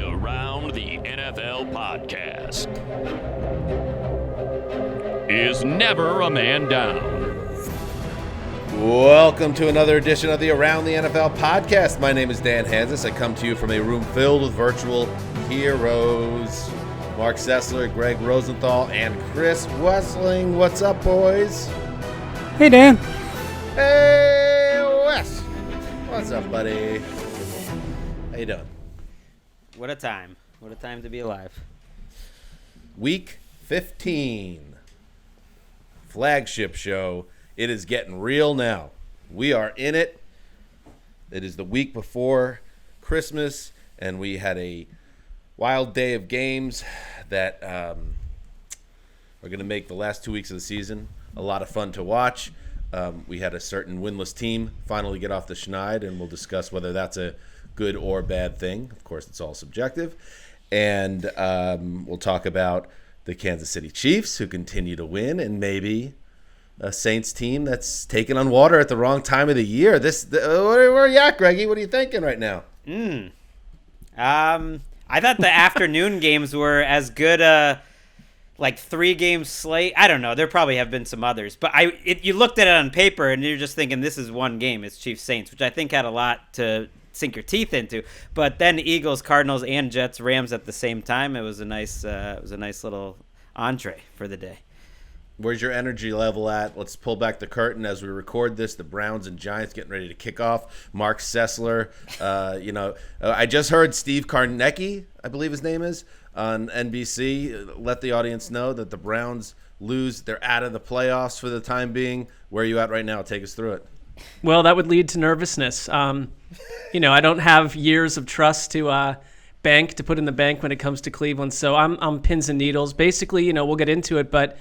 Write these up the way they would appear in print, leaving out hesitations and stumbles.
Around the NFL podcast is never a man down. Welcome to another edition of the Around the NFL podcast. My name is Dan Hanzus. I come to you from a room filled with virtual heroes. Marc Sessler, Gregg Rosenthal, and Chris Wesseling. What's up, boys? Hey, Dan. Hey, Wes. What's up, buddy? How you doing? What a time. What a time to be alive. Week 15. Flagship show. It is getting real now. We are in it. It is the week before Christmas, and we had a wild day of games that are going to make the last 2 weeks of the season a lot of fun to watch. We had a certain winless team finally get off the schneid, and we'll discuss whether that's a good or bad thing. Of course, it's all subjective. And we'll talk about the Kansas City Chiefs, who continue to win, and maybe a Saints team that's taken on water at the wrong time of the year. Where are you at, Greggy? What are you thinking right now? I thought the afternoon games were as good like 3-game slate. I don't know. There probably have been some others. But you looked at it on paper, and you're just thinking this is one game. It's Chiefs-Saints, which I think had a lot to sink your teeth into. But then Eagles, Cardinals, and Jets, Rams at the same time. It was a nice little entree for the day. Where's your energy level at? Let's pull back the curtain as we record this. The Browns and Giants getting ready to kick off. Marc Sessler. I just heard Steve Karnecki, I believe his name is, on NBC, let the audience know that the Browns lose. They're out of the playoffs for the time being. Where are you at right now? Take us through it. Well, that would lead to nervousness. I don't have years of trust to put in the bank when it comes to Cleveland, so I'm pins and needles. Basically, we'll get into it, but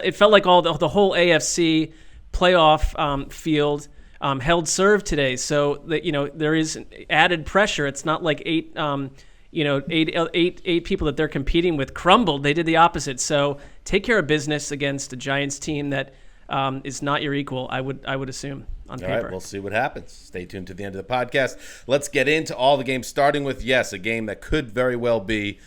it felt like all the whole AFC playoff field held serve today. So that there is added pressure. It's not like eight people that they're competing with crumbled. They did the opposite. So take care of business against a Giants team that is not your equal. I would assume on paper. All right, we'll see what happens. Stay tuned to the end of the podcast. Let's get into all the games, starting with a game that could very well be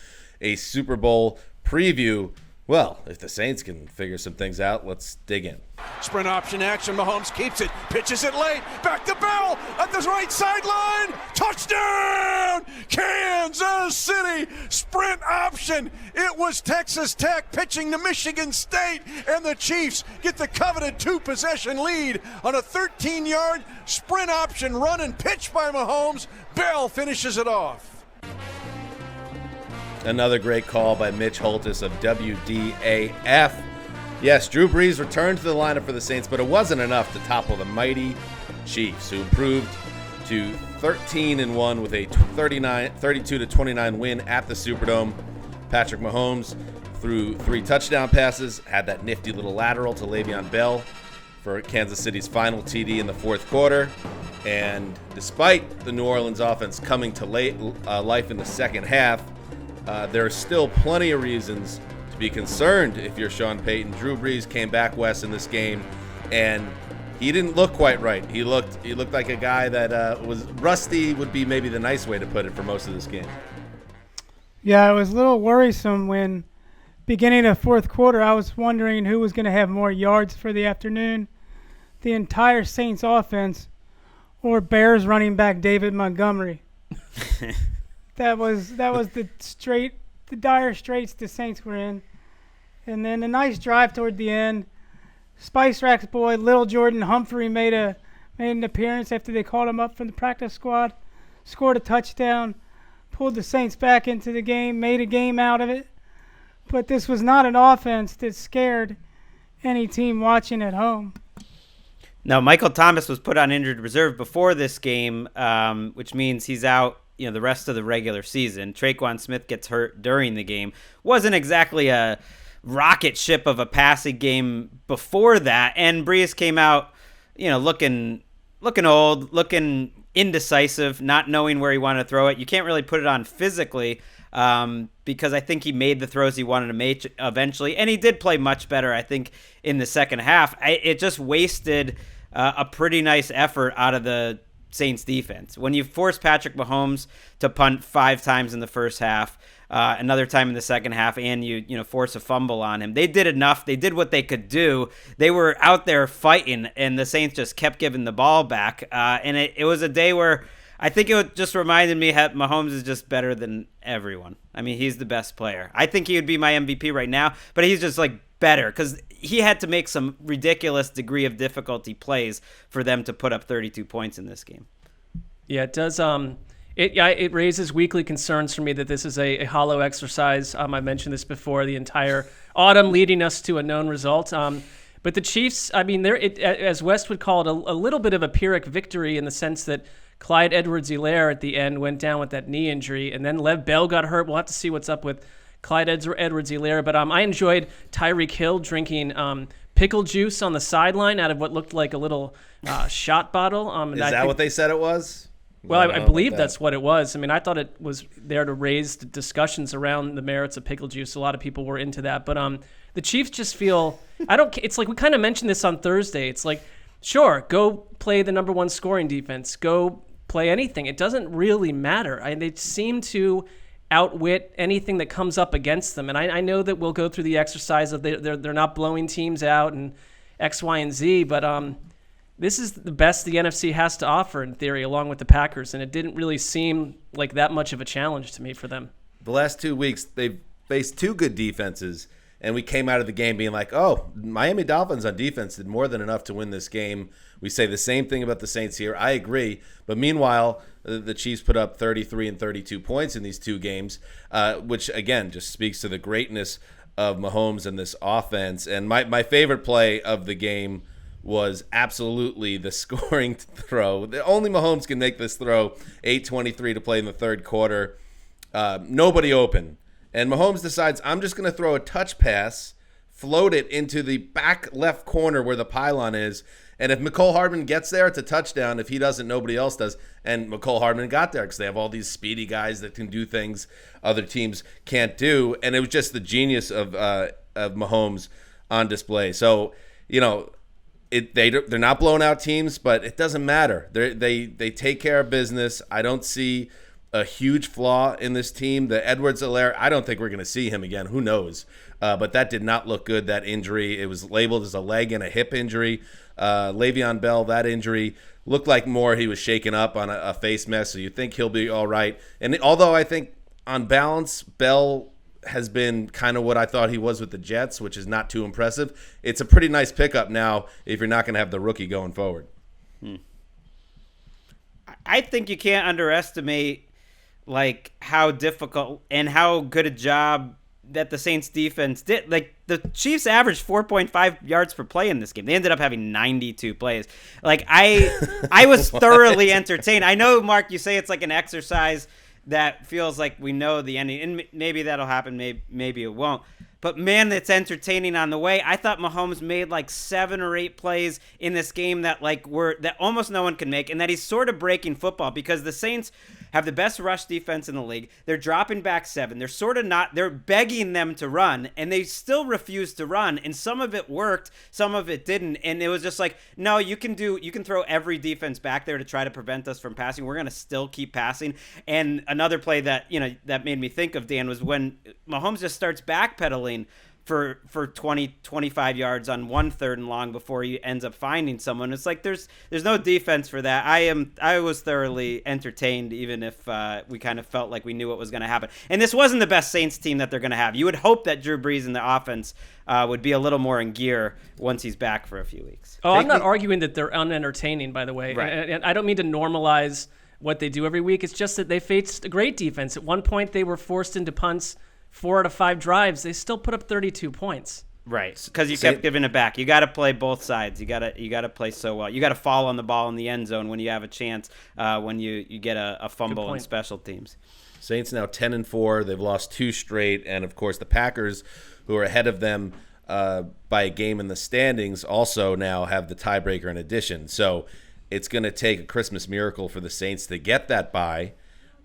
a Super Bowl preview. Well, if the Saints can figure some things out, let's dig in. Sprint option action. Mahomes keeps it, pitches it late. Back to Bell at the right sideline. Touchdown! Kansas City. Sprint option. It was Texas Tech pitching to Michigan State, and the Chiefs get the coveted 2-possession lead on a 13-yard sprint option run and pitch by Mahomes. Bell finishes it off. Another great call by Mitch Holthus of WDAF. Yes, Drew Brees returned to the lineup for the Saints, but it wasn't enough to topple the mighty Chiefs, who improved to 13-1 with a 32-29 win at the Superdome. Patrick Mahomes threw 3 touchdown passes, had that nifty little lateral to Le'Veon Bell for Kansas City's final TD in the fourth quarter. And despite the New Orleans offense coming to life in the second half, there are still plenty of reasons to be concerned if you're Sean Payton. Drew Brees came back west in this game, and he didn't look quite right. He looked like a guy that was rusty, would be maybe the nice way to put it, for most of this game. Yeah, it was a little worrisome when beginning of fourth quarter, I was wondering who was going to have more yards for the afternoon, the entire Saints offense or Bears running back David Montgomery. That was the dire straits the Saints were in. And then a nice drive toward the end. Spice Rack's boy, Little Jordan Humphrey, made an appearance after they called him up from the practice squad, scored a touchdown, pulled the Saints back into the game, made a game out of it. But this was not an offense that scared any team watching at home. No, Michael Thomas was put on injured reserve before this game, which means he's out the rest of the regular season. Traequan Smith gets hurt during the game. Wasn't exactly a rocket ship of a passing game before that, and Brees came out, looking old, looking indecisive, not knowing where he wanted to throw it. You can't really put it on physically because I think he made the throws he wanted to make eventually, and he did play much better, I think, in the second half. It just wasted a pretty nice effort out of the Saints defense. When you force Patrick Mahomes to punt 5 times in the first half, another time in the second half, and you force a fumble on him, they did enough. They did what they could do. They were out there fighting, and the Saints just kept giving the ball back. And it was a day where I think it just reminded me that Mahomes is just better than everyone. I mean, he's the best player. I think he would be my MVP right now, but he's just like better because he had to make some ridiculous degree of difficulty plays for them to put up 32 points in this game. Yeah, it does. It raises weekly concerns for me that this is a hollow exercise. I mentioned this before, the entire autumn leading us to a known result. But the Chiefs, I mean, as West would call it, a little bit of a Pyrrhic victory in the sense that Clyde Edwards-Helaire at the end went down with that knee injury, and then Lev Bell got hurt. We'll have to see what's up with Clyde Edwards-Helaire. But I enjoyed Tyreek Hill drinking pickle juice on the sideline out of what looked like a little shot bottle. Is that what they said it was? Well, I believe that's what it was. I mean, I thought it was there to raise discussions around the merits of pickle juice. A lot of people were into that. But the Chiefs just feel – it's like we kind of mentioned this on Thursday. It's like, sure, go play the number one scoring defense. Go play anything. It doesn't really matter. They seem to outwit anything that comes up against them. And I know that we'll go through the exercise of they're not blowing teams out and X, Y, and Z, but this is the best the NFC has to offer in theory, along with the Packers, and it didn't really seem like that much of a challenge to me for them. The last 2 weeks, they've faced 2 good defenses, and we came out of the game being like, oh, Miami Dolphins on defense did more than enough to win this game. We say the same thing about the Saints here. I agree. But meanwhile, the Chiefs put up 33 and 32 points in these 2 games, which, again, just speaks to the greatness of Mahomes and this offense. And my favorite play of the game was absolutely the scoring throw. Only Mahomes can make this throw. 8:23 to play in the third quarter. Nobody open. And Mahomes decides, I'm just going to throw a touch pass, float it into the back left corner where the pylon is. And if Mecole Hardman gets there, it's a touchdown. If he doesn't, nobody else does. And Mecole Hardman got there because they have all these speedy guys that can do things other teams can't do. And it was just the genius of Mahomes on display. So, they're not blowing out teams, but it doesn't matter. They take care of business. I don't see a huge flaw in this team. The Edwards-Helaire, I don't think we're going to see him again. Who knows? But that did not look good, that injury. It was labeled as a leg and a hip injury. Le'Veon Bell, that injury looked like more he was shaken up on a face mess, so you think he'll be all right. And although I think on balance, Bell has been kind of what I thought he was with the Jets, which is not too impressive. It's a pretty nice pickup now if you're not going to have the rookie going forward. I think you can't underestimate like how difficult and how good a job that the Saints defense did. Like the Chiefs averaged 4.5 yards per play in this game. They ended up having 92 plays. Like I was thoroughly entertained. I know, Mark, you say it's like an exercise that feels like we know the ending, and maybe that'll happen, maybe it won't. But, man, it's entertaining on the way. I thought Mahomes made like 7 or 8 plays in this game that that almost no one can make, and that he's sort of breaking football because the Saints have the best rush defense in the league. They're dropping back 7. They're sort of not – they're begging them to run, and they still refuse to run. And some of it worked, some of it didn't. And it was just like, no, you can throw every defense back there to try to prevent us from passing. We're going to still keep passing. And another play that, that made me think of, Dan, was when Mahomes just starts backpedaling for 20, 25 yards on 1 3rd and long before he ends up finding someone. It's like there's no defense for that. I was thoroughly entertained, even if we kind of felt like we knew what was going to happen. And this wasn't the best Saints team that they're going to have. You would hope that Drew Brees and the offense would be a little more in gear once he's back for a few weeks. Oh, I'm not arguing that they're unentertaining, by the way. Right. And I don't mean to normalize what they do every week. It's just that they faced a great defense. At one point, they were forced into punts 4 out of 5 drives. They still put up 32 points. Right, because you kept giving it back. You got to play both sides. You got to play so well. You got to fall on the ball in the end zone when you have a chance. When you get a fumble in special teams. Saints now 10-4. They've lost 2 straight, and of course the Packers, who are ahead of them by a game in the standings, also now have the tiebreaker in addition. So it's going to take a Christmas miracle for the Saints to get that bye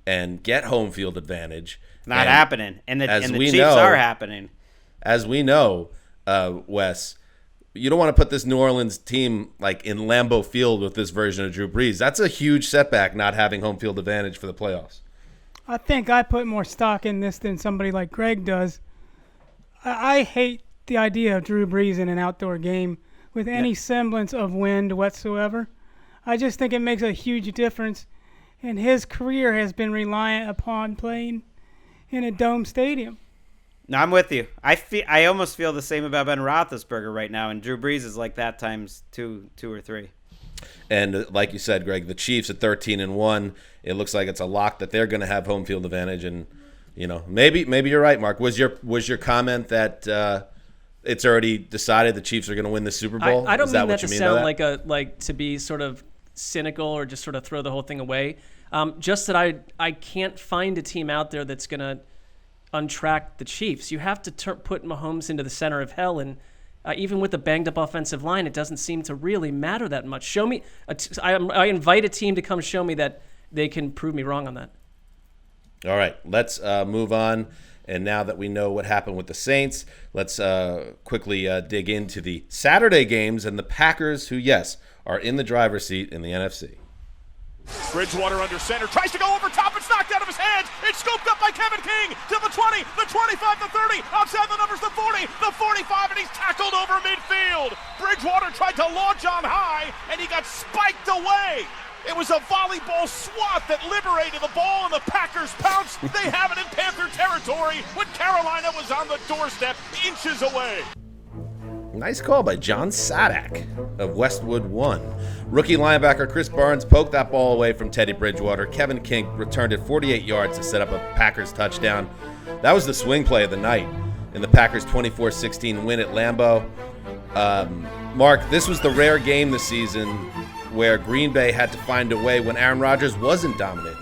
and get home field advantage. Not happening, and the Chiefs are happening. As we know, Wes, you don't want to put this New Orleans team like in Lambeau Field with this version of Drew Brees. That's a huge setback not having home field advantage for the playoffs. I think I put more stock in this than somebody like Gregg does. I hate the idea of Drew Brees in an outdoor game with any semblance of wind whatsoever. I just think it makes a huge difference, and his career has been reliant upon playing in a dome stadium. No, I'm with you. I almost feel the same about Ben Roethlisberger right now, and Drew Brees is like that times two or three. And like you said, Greg, the Chiefs at 13-1. It looks like it's a lock that they're going to have home field advantage. And maybe you're right, Marc. Was your comment that it's already decided the Chiefs are going to win the Super Bowl? I don't Is mean what that to you sound that? like to be sort of cynical or just sort of throw the whole thing away. Just that I can't find a team out there that's going to untrack the Chiefs. You have to put Mahomes into the center of hell, and even with the banged-up offensive line, it doesn't seem to really matter that much. Show me. I invite a team to come show me that they can prove me wrong on that. All right, let's move on. And now that we know what happened with the Saints, let's quickly dig into the Saturday games and the Packers, who, yes, are in the driver's seat in the NFC. Bridgewater under center, tries to go over top, it's knocked out of his hands, it's scooped up by Kevin King to the 20, the 25, the 30, outside the numbers, the 40, the 45, and he's tackled over midfield. Bridgewater tried to launch on high, and he got spiked away. It was a volleyball swat that liberated the ball, and the Packers pounced. They have it in Panther territory when Carolina was on the doorstep, inches away. Nice call by John Sadak of Westwood 1. Rookie linebacker Chris Barnes poked that ball away from Teddy Bridgewater. Kevin King returned it 48 yards to set up a Packers touchdown. That was the swing play of the night in the Packers' 24-16 win at Lambeau. Marc, this was the rare game this season where Green Bay had to find a way when Aaron Rodgers wasn't dominating.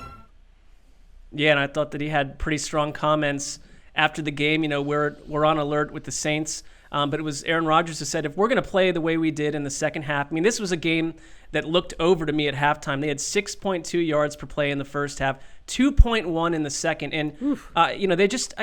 Yeah, and I thought that he had pretty strong comments after the game. We're on alert with the Saints. But it was Aaron Rodgers who said, if we're going to play the way we did in the second half, this was a game that looked over to me at halftime. They had 6.2 yards per play in the first half, 2.1 in the second. And, they just,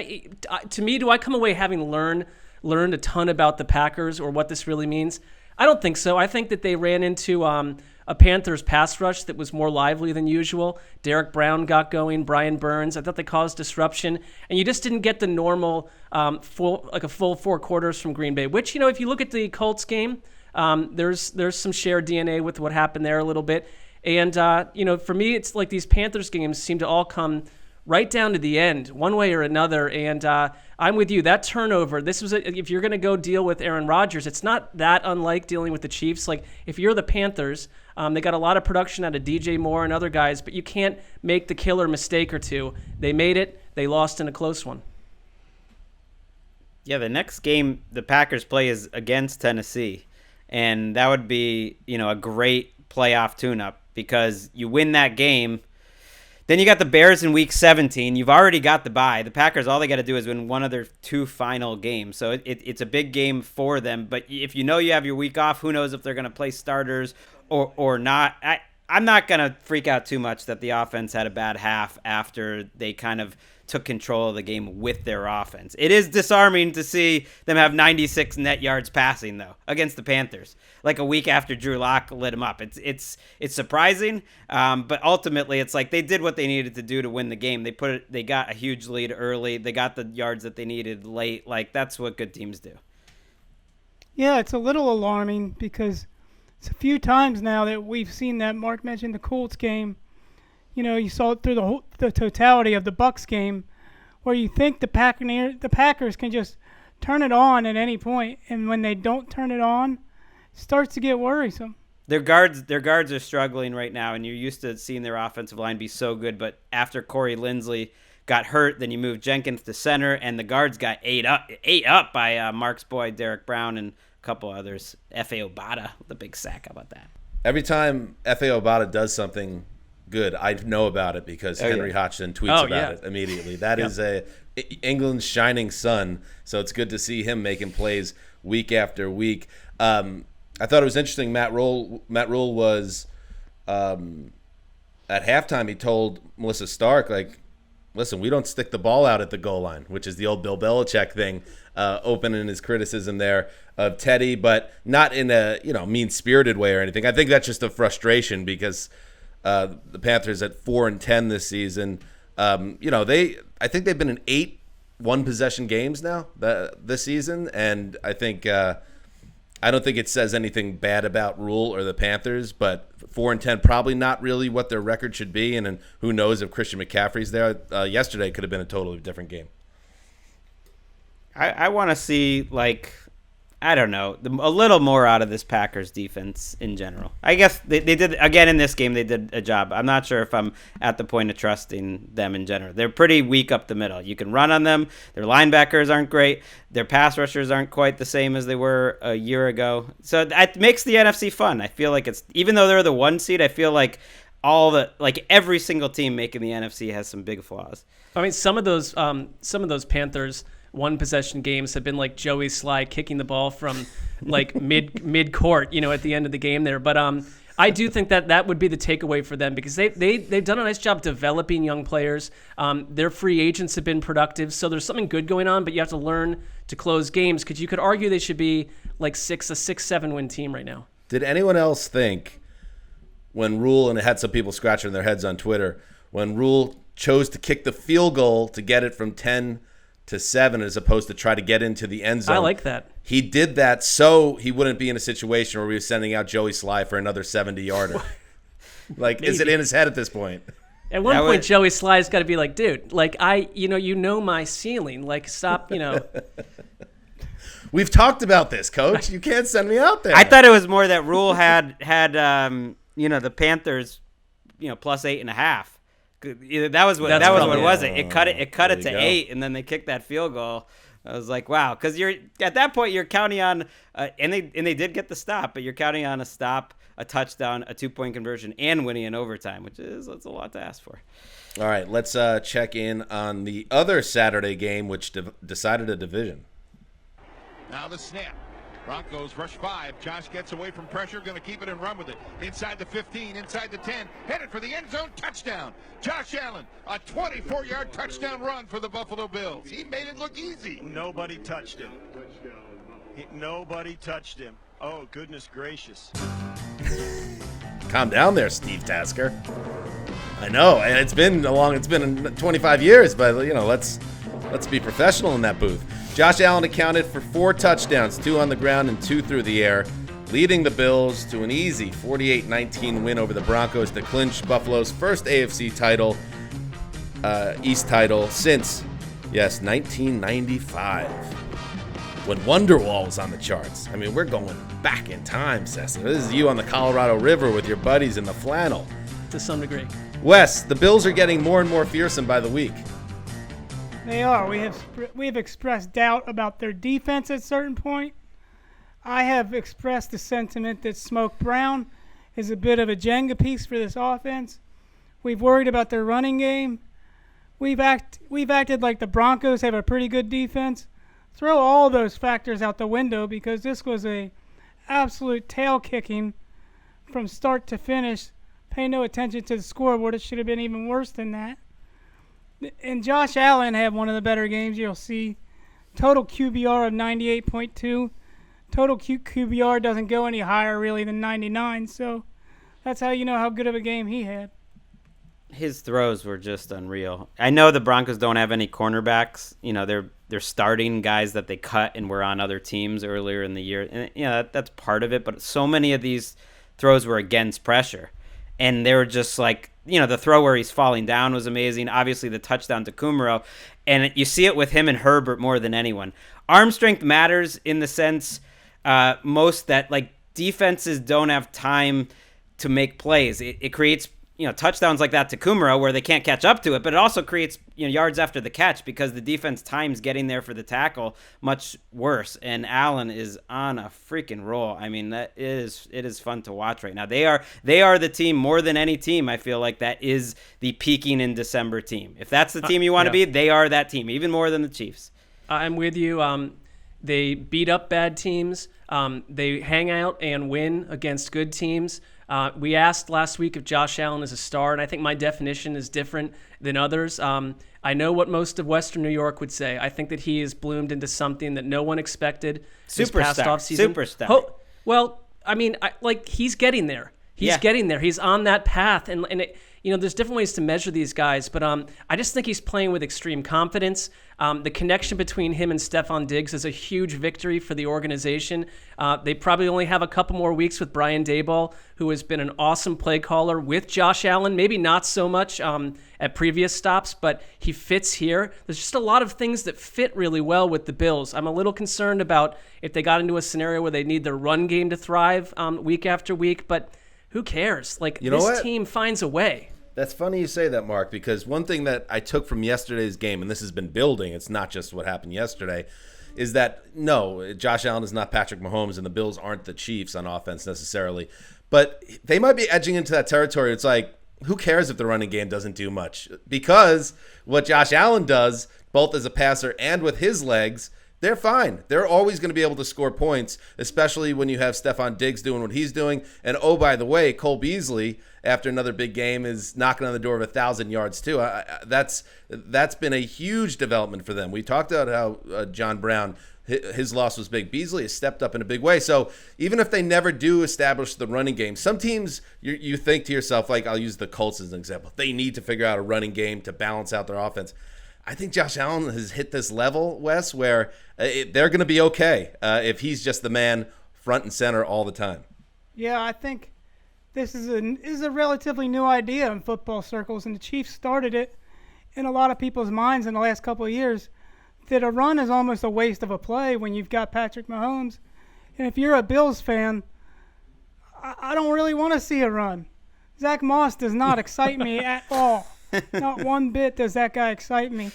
to me, do I come away having learned a ton about the Packers or what this really means? I don't think so. I think that they ran into a Panthers pass rush that was more lively than usual. Derek Brown got going, Brian Burns. I thought they caused disruption, and you just didn't get the normal full 4 quarters from Green Bay. Which, if you look at the Colts game, there's some shared DNA with what happened there a little bit. And for me, it's like these Panthers games seem to all come right down to the end, one way or another. And I'm with you. That turnover, if you're going to go deal with Aaron Rodgers, it's not that unlike dealing with the Chiefs. Like, if you're the Panthers, they got a lot of production out of DJ Moore and other guys, but you can't make the killer mistake or two. They made it. They lost in a close one. Yeah, the next game the Packers play is against Tennessee, and that would be, a great playoff tune-up because you win that game. Then you got the Bears in Week 17. You've already got the bye. The Packers, all they got to do is win one of their 2 final games. So it's a big game for them. But if you have your week off, who knows if they're going to play starters or not. I'm not going to freak out too much that the offense had a bad half after they kind of took control of the game with their offense. It is disarming to see them have 96 net yards passing, though, against the Panthers, like a week after Drew Lock lit them up. It's surprising, but ultimately it's like they did what they needed to do to win the game. They got a huge lead early. They got the yards that they needed late. Like, that's what good teams do. Yeah, it's a little alarming because it's a few times now that we've seen that. Marc mentioned the Colts game. You saw it through the totality of the Bucs game, where you think the Packers can just turn it on at any point, and when they don't turn it on, it starts to get worrisome. Their guards are struggling right now, and you're used to seeing their offensive line be so good. But after Corey Linsley got hurt, then you moved Jenkins to center, and the guards got ate up by Marc's boy Derek Brown and a couple others. F.A. Obata with a big sack. How about that? Every time F.A. Obata does something good, I know about it because Henry Hodgson tweets about it immediately. That is England's shining sun, so it's good to see him making plays week after week. I thought it was interesting. Matt Rule was at halftime. He told Melissa Stark, like, listen, we don't stick the ball out at the goal line, which is the old Bill Belichick thing, opening his criticism there of Teddy, but not in a mean-spirited way or anything. I think that's just a frustration because the Panthers at 4-10 this season. I think they've been in 8 one-possession games now this season, and I think I don't think it says anything bad about Rule or the Panthers, but 4-10 probably not really what their record should be, and then who knows if Christian McCaffrey's there. Yesterday could have been a totally different game. I want to see, I don't know, a little more out of this Packers defense in general. I guess they did, again, in this game, they did a job. I'm not sure if I'm at the point of trusting them in general. They're pretty weak up the middle. You can run on them. Their linebackers aren't great. Their pass rushers aren't quite the same as they were a year ago. So that makes the NFC fun. I feel like even though they're the 1 seed, I feel like every single team making the NFC has some big flaws. I mean, some of those Panthers one-possession games have been like Joey Sly kicking the ball from mid court, at the end of the game there. But I do think that would be the takeaway for them because they've done a nice job developing young players. Their free agents have been productive, so there's something good going on. But you have to learn to close games because you could argue they should be a 6-7 win team right now. Did anyone else think when Rule, and it had some people scratching their heads on Twitter, when Rule chose to kick the field goal to get it from 10 to 7 as opposed to try to get into the end zone? I like that. He did that so he wouldn't be in a situation where we were sending out Joey Sly for another 70-yarder. Is it in his head at this point? At one point, Joey Sly's got to be like, dude, my ceiling. Stop, We've talked about this, Coach. You can't send me out there. I thought it was more that Rule had the Panthers, plus 8.5. That was what it was. It cut it to 8, and then they kicked that field goal. I was like, wow, because you're at that point you're counting on, and they did get the stop, but you're counting on a stop, a touchdown, a 2-point conversion, and winning in overtime, that's a lot to ask for. All right, let's check in on the other Saturday game, which decided a division. Now the snap. Broncos rush 5. Josh gets away from pressure, going to keep it and run with it. Inside the 15, inside the 10, headed for the end zone, touchdown. Josh Allen, a 24-yard touchdown run for the Buffalo Bills. He made it look easy. Nobody touched him. Nobody touched him. Oh, goodness gracious. Calm down there, Steve Tasker. I know, and it's been 25 years, but let's be professional in that booth. Josh Allen accounted for 4 touchdowns, 2 on the ground and 2 through the air, leading the Bills to an easy 48-19 win over the Broncos to clinch Buffalo's first AFC title, East title, since, 1995. When Wonderwall was on the charts. I mean, we're going back in time, Sessler. This is you on the Colorado River with your buddies in the flannel. To some degree. Wes, the Bills are getting more and more fearsome by the week. They are. We have expressed doubt about their defense at a certain point. I have expressed the sentiment that Smoke Brown is a bit of a Jenga piece for this offense. We've worried about their running game. We've acted like the Broncos have a pretty good defense. Throw all those factors out the window because this was a absolute tail kicking from start to finish. Pay no attention to the scoreboard. It should have been even worse than that. And Josh Allen had one of the better games you'll see. Total QBR of 98.2. Total QBR doesn't go any higher really than 99, so that's how you know how good of a game he had. His throws were just unreal. I know the Broncos don't have any cornerbacks. They're starting guys that they cut and were on other teams earlier in the year. And that's part of it, but so many of these throws were against pressure. And they were just the throw where he's falling down was amazing. Obviously, the touchdown to Kumaro. And you see it with him and Herbert more than anyone. Arm strength matters in the sense most that, defenses don't have time to make plays. It creates, touchdowns like that to Kumaro where they can't catch up to it, but it also creates, yards after the catch because the defense times getting there for the tackle much worse. And Allen is on a freaking roll. I mean, it is fun to watch right now. They are the team more than any team. I feel like that is the peaking in December team. If that's the team you want to be, they are that team, even more than the Chiefs. I'm with you. They beat up bad teams. They hang out and win against good teams. We asked last week if Josh Allen is a star, and I think my definition is different than others. I know what most of Western New York would say. I think that he has bloomed into something that no one expected this past offseason. Superstar. Well, I mean, he's getting there. He's getting there. He's on that path, and there's different ways to measure these guys, but I just think he's playing with extreme confidence. The connection between him and Stefon Diggs is a huge victory for the organization. They probably only have a couple more weeks with Brian Daboll, who has been an awesome play caller with Josh Allen. Maybe not so much at previous stops, but he fits here. There's just a lot of things that fit really well with the Bills. I'm a little concerned about if they got into a scenario where they need their run game to thrive week after week, but who cares? This team finds a way. That's funny you say that, Mark, because one thing that I took from yesterday's game, and this has been building, it's not just what happened yesterday, is that, no, Josh Allen is not Patrick Mahomes, and the Bills aren't the Chiefs on offense necessarily. But they might be edging into that territory. It's like, who cares if the running game doesn't do much? Because what Josh Allen does, both as a passer and with his legs, they're fine. They're always going to be able to score points, especially when you have Stefon Diggs doing what he's doing. And, oh, by the way, Cole Beasley, after another big game, is knocking on the door of 1,000 yards, too. That's been a huge development for them. We talked about how John Brown, his loss was big. Beasley has stepped up in a big way. So even if they never do establish the running game, some teams you think to yourself, like I'll use the Colts as an example, they need to figure out a running game to balance out their offense. I think Josh Allen has hit this level, Wes, where they're going to be okay if he's just the man front and center all the time. Yeah, I think this is a relatively new idea in football circles, and the Chiefs started it in a lot of people's minds in the last couple of years, that a run is almost a waste of a play when you've got Patrick Mahomes. And if you're a Bills fan, I don't really want to see a run. Zach Moss does not excite me at all. Not one bit does that guy excite me.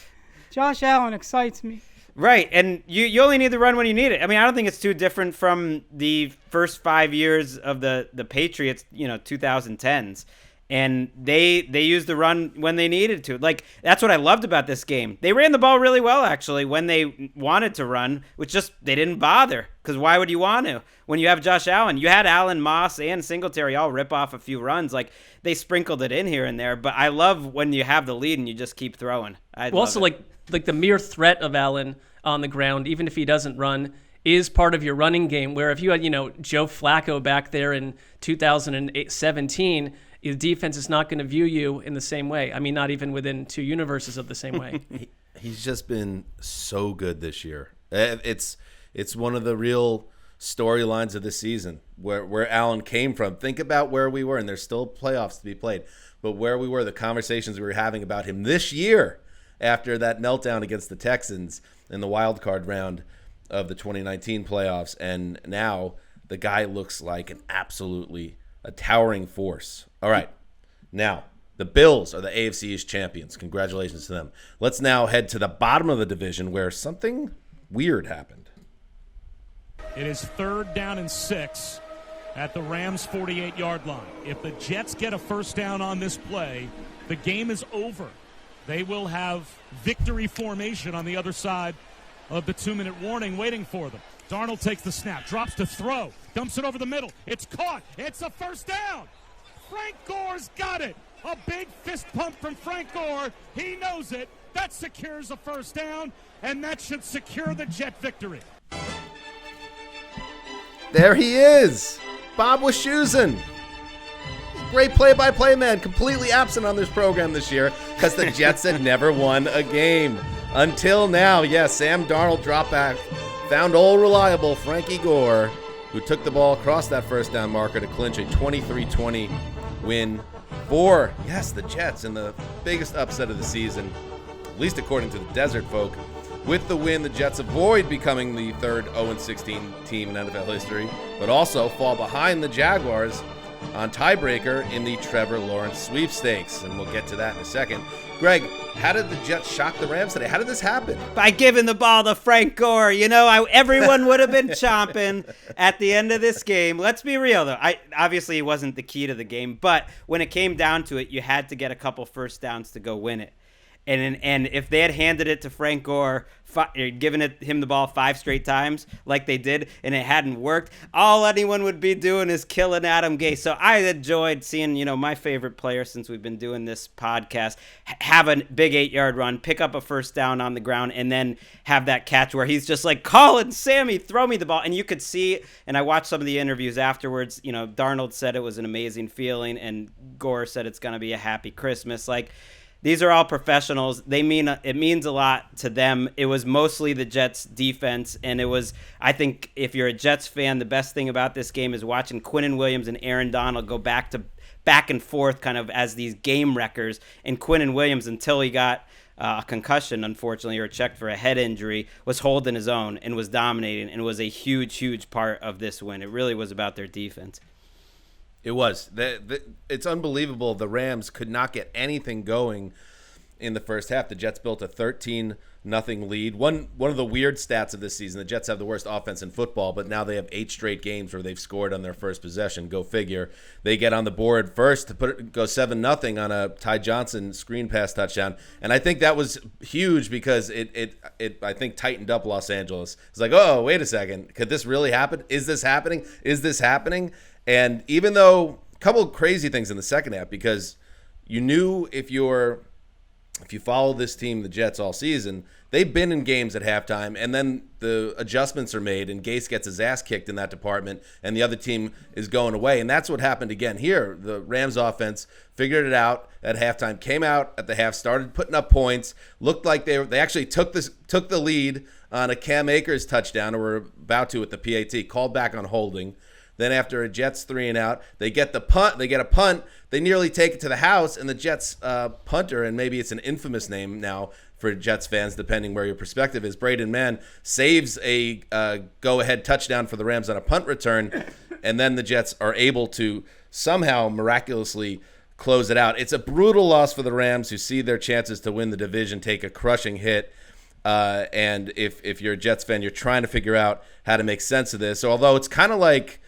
Josh Allen excites me. Right, and you only need the run when you need it. I mean, I don't think it's too different from the first 5 years of the Patriots, 2010s. And they used the run when they needed to. That's what I loved about this game. They ran the ball really well, actually, when they wanted to run, which just they didn't bother. Because why would you want to? When you have Josh Allen, you had Allen, Moss, and Singletary all rip off a few runs. They sprinkled it in here and there. But I love when you have the lead and you just keep throwing. Also, the mere threat of Allen on the ground, even if he doesn't run, is part of your running game. Where if you had, Joe Flacco back there in 2017, the defense is not going to view you in the same way. I mean, not even within two universes of the same way. He's just been so good this year. It's one of the real storylines of the season, where Allen came from. Think about where we were, and there's still playoffs to be played, but where we were, the conversations we were having about him this year after that meltdown against the Texans in the wild card round of the 2019 playoffs, and now the guy looks like a towering force. All right, now the Bills are the AFC East champions. Congratulations to them. Let's now head to the bottom of the division where something weird happened. It is 3rd down and 6 at the Rams' 48-yard line. If the Jets get a first down on this play, the game is over. They will have victory formation on the other side of the 2-minute warning waiting for them. Darnold takes the snap, drops to throw, dumps it over the middle. It's caught. It's a first down. Frank Gore's got it. A big fist pump from Frank Gore. He knows it. That secures a first down, and that should secure the Jet victory. There he is, Bob Wischusen. Great play-by-play man, completely absent on this program this year because the Jets had never won a game. Until now, yes, Sam Darnold dropped back, found old reliable Frankie Gore, who took the ball across that first down marker to clinch a 23-20 win for, yes, the Jets in the biggest upset of the season, at least according to the Desert folk. With the win, the Jets avoid becoming the third 0-16 team in NFL history, but also fall behind the Jaguars on tiebreaker in the Trevor Lawrence sweepstakes, and we'll get to that in a second. Greg, how did the Jets shock the Rams today? How did this happen? By giving the ball to Frank Gore. Everyone would have been chomping at the end of this game. Let's be real, though. Obviously, he wasn't the key to the game, but when it came down to it, you had to get a couple first downs to go win it. And if they had handed it to Frank Gore, given him the ball 5 straight times like they did, and it hadn't worked, all anyone would be doing is killing Adam Gase. So I enjoyed seeing, my favorite player since we've been doing this podcast have a big 8-yard run, pick up a first down on the ground, and then have that catch where he's just like, Colin, Sammy, throw me the ball. And you could see, and I watched some of the interviews afterwards, Darnold said it was an amazing feeling, and Gore said it's going to be a happy Christmas. Like, these are all professionals. It means a lot to them. It was mostly the Jets defense, and it was, I think, if you're a Jets fan, the best thing about this game is watching Quinnen Williams and Aaron Donald go back and forth kind of as these game wreckers. And Quinnen Williams, until he got a concussion, unfortunately, or checked for a head injury, was holding his own and was dominating and was a huge, huge part of this win. It really was about their defense. It was. It's unbelievable. The Rams could not get anything going in the first half. The Jets built a 13-0 lead. One of the weird stats of this season, the Jets have the worst offense in football, but now they have 8 straight games where they've scored on their first possession. Go figure. They get on the board first to go 7-0 on a Ty Johnson screen pass touchdown. And I think that was huge because it I think tightened up Los Angeles. It's like, oh, wait a second. Could this really happen? Is this happening? Is this happening? And even though a couple of crazy things in the second half, because you knew if you follow this team, the Jets, all season, they've been in games at halftime, and then the adjustments are made, and Gase gets his ass kicked in that department, and the other team is going away. And that's what happened again here. The Rams offense figured it out at halftime, came out at the half, started putting up points, looked like they actually took the lead on a Cam Akers touchdown, or were about to with the PAT, called back on holding. Then after a Jets 3-and-out, they get a punt. They nearly take it to the house, and the Jets punter, and maybe it's an infamous name now for Jets fans, depending where your perspective is, Braden Mann saves a go-ahead touchdown for the Rams on a punt return, and then the Jets are able to somehow miraculously close it out. It's a brutal loss for the Rams, who see their chances to win the division take a crushing hit. And if you're a Jets fan, you're trying to figure out how to make sense of this. So although it's kind of like,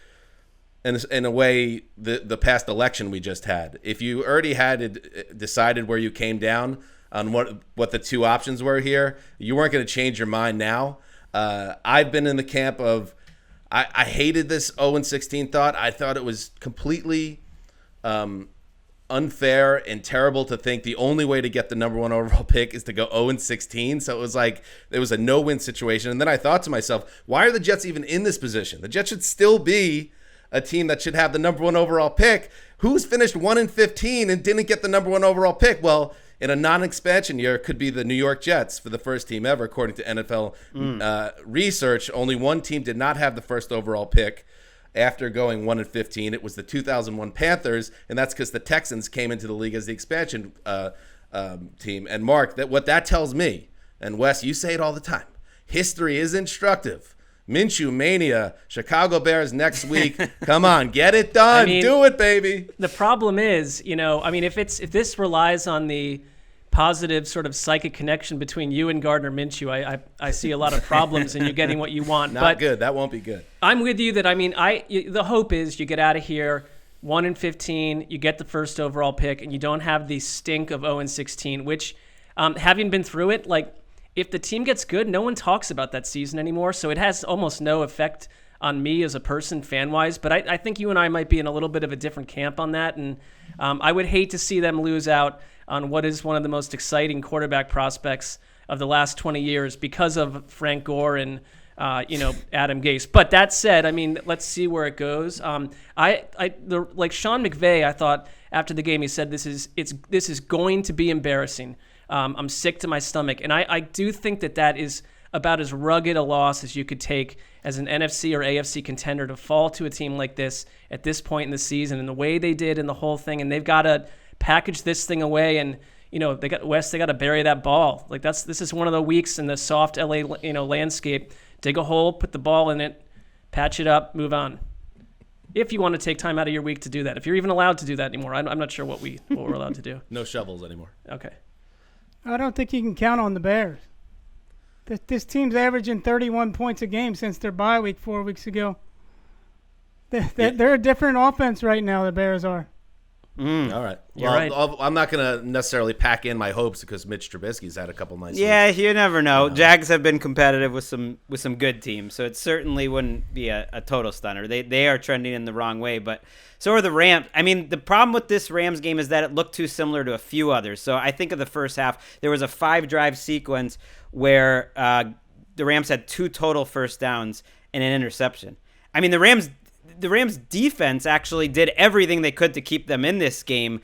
in a way, the past election we just had. If you already had decided where you came down on what the two options were here, you weren't going to change your mind now. I've been in the camp of I hated this 0-16 thought. I thought it was completely unfair and terrible to think the only way to get the number 1 overall pick is to go 0-16. So it was a no-win situation. And then I thought to myself, why are the Jets even in this position? The Jets should still be a team that should have the number 1 overall pick. Who's finished 1-15 and didn't get the number 1 overall pick? Well, in a non-expansion year, it could be the New York Jets for the first team ever, according to NFL research. Only one team did not have the first overall pick after going 1-15. It was the 2001 Panthers, and that's because the Texans came into the league as the expansion team. And Mark, what that tells me, and Wes, you say it all the time, history is instructive. Minshew Mania, Chicago Bears next week. Come on, get it done. Do it, baby. The problem is, if this relies on the positive sort of psychic connection between you and Gardner Minshew, I see a lot of problems in you getting what you want. Not good. That won't be good. I'm with you that, the hope is you get out of here 1-15, you get the first overall pick, and you don't have the stink of 0-16, which, having been through it, if the team gets good, no one talks about that season anymore, so it has almost no effect on me as a person, fan-wise. But I think you and I might be in a little bit of a different camp on that, and I would hate to see them lose out on what is one of the most exciting quarterback prospects of the last 20 years because of Frank Gore and Adam Gase. But that said, let's see where it goes. Like Sean McVay, I thought after the game, he said this is going to be embarrassing. I'm sick to my stomach. And I do think that is about as rugged a loss as you could take as an NFC or AFC contender to fall to a team like this at this point in the season and the way they did in the whole thing. And they've got to package this thing away. And, they got to bury that ball. This is one of the weeks in the soft LA, landscape. Dig a hole, put the ball in it, patch it up, move on. If you want to take time out of your week to do that. If you're even allowed to do that anymore. I'm not sure what we're allowed to do. No shovels anymore. Okay. I don't think you can count on the Bears. This team's averaging 31 points a game since their bye week 4 weeks ago. They're a different offense right now, the Bears are. All right. You're Well, right. I'm not going to necessarily pack in my hopes because Mitch Trubisky's had a couple nice Yeah, weeks. you never know. Jags have been competitive with some good teams, so it certainly wouldn't be a total stunner. They are trending in the wrong way, but so are the Rams. I mean, the problem with this Rams game is that it looked too similar to a few others. So I think of the first half, there was a 5-drive sequence where the Rams had 2 total first downs and an interception. I mean, the Rams defense actually did everything they could to keep them in this game.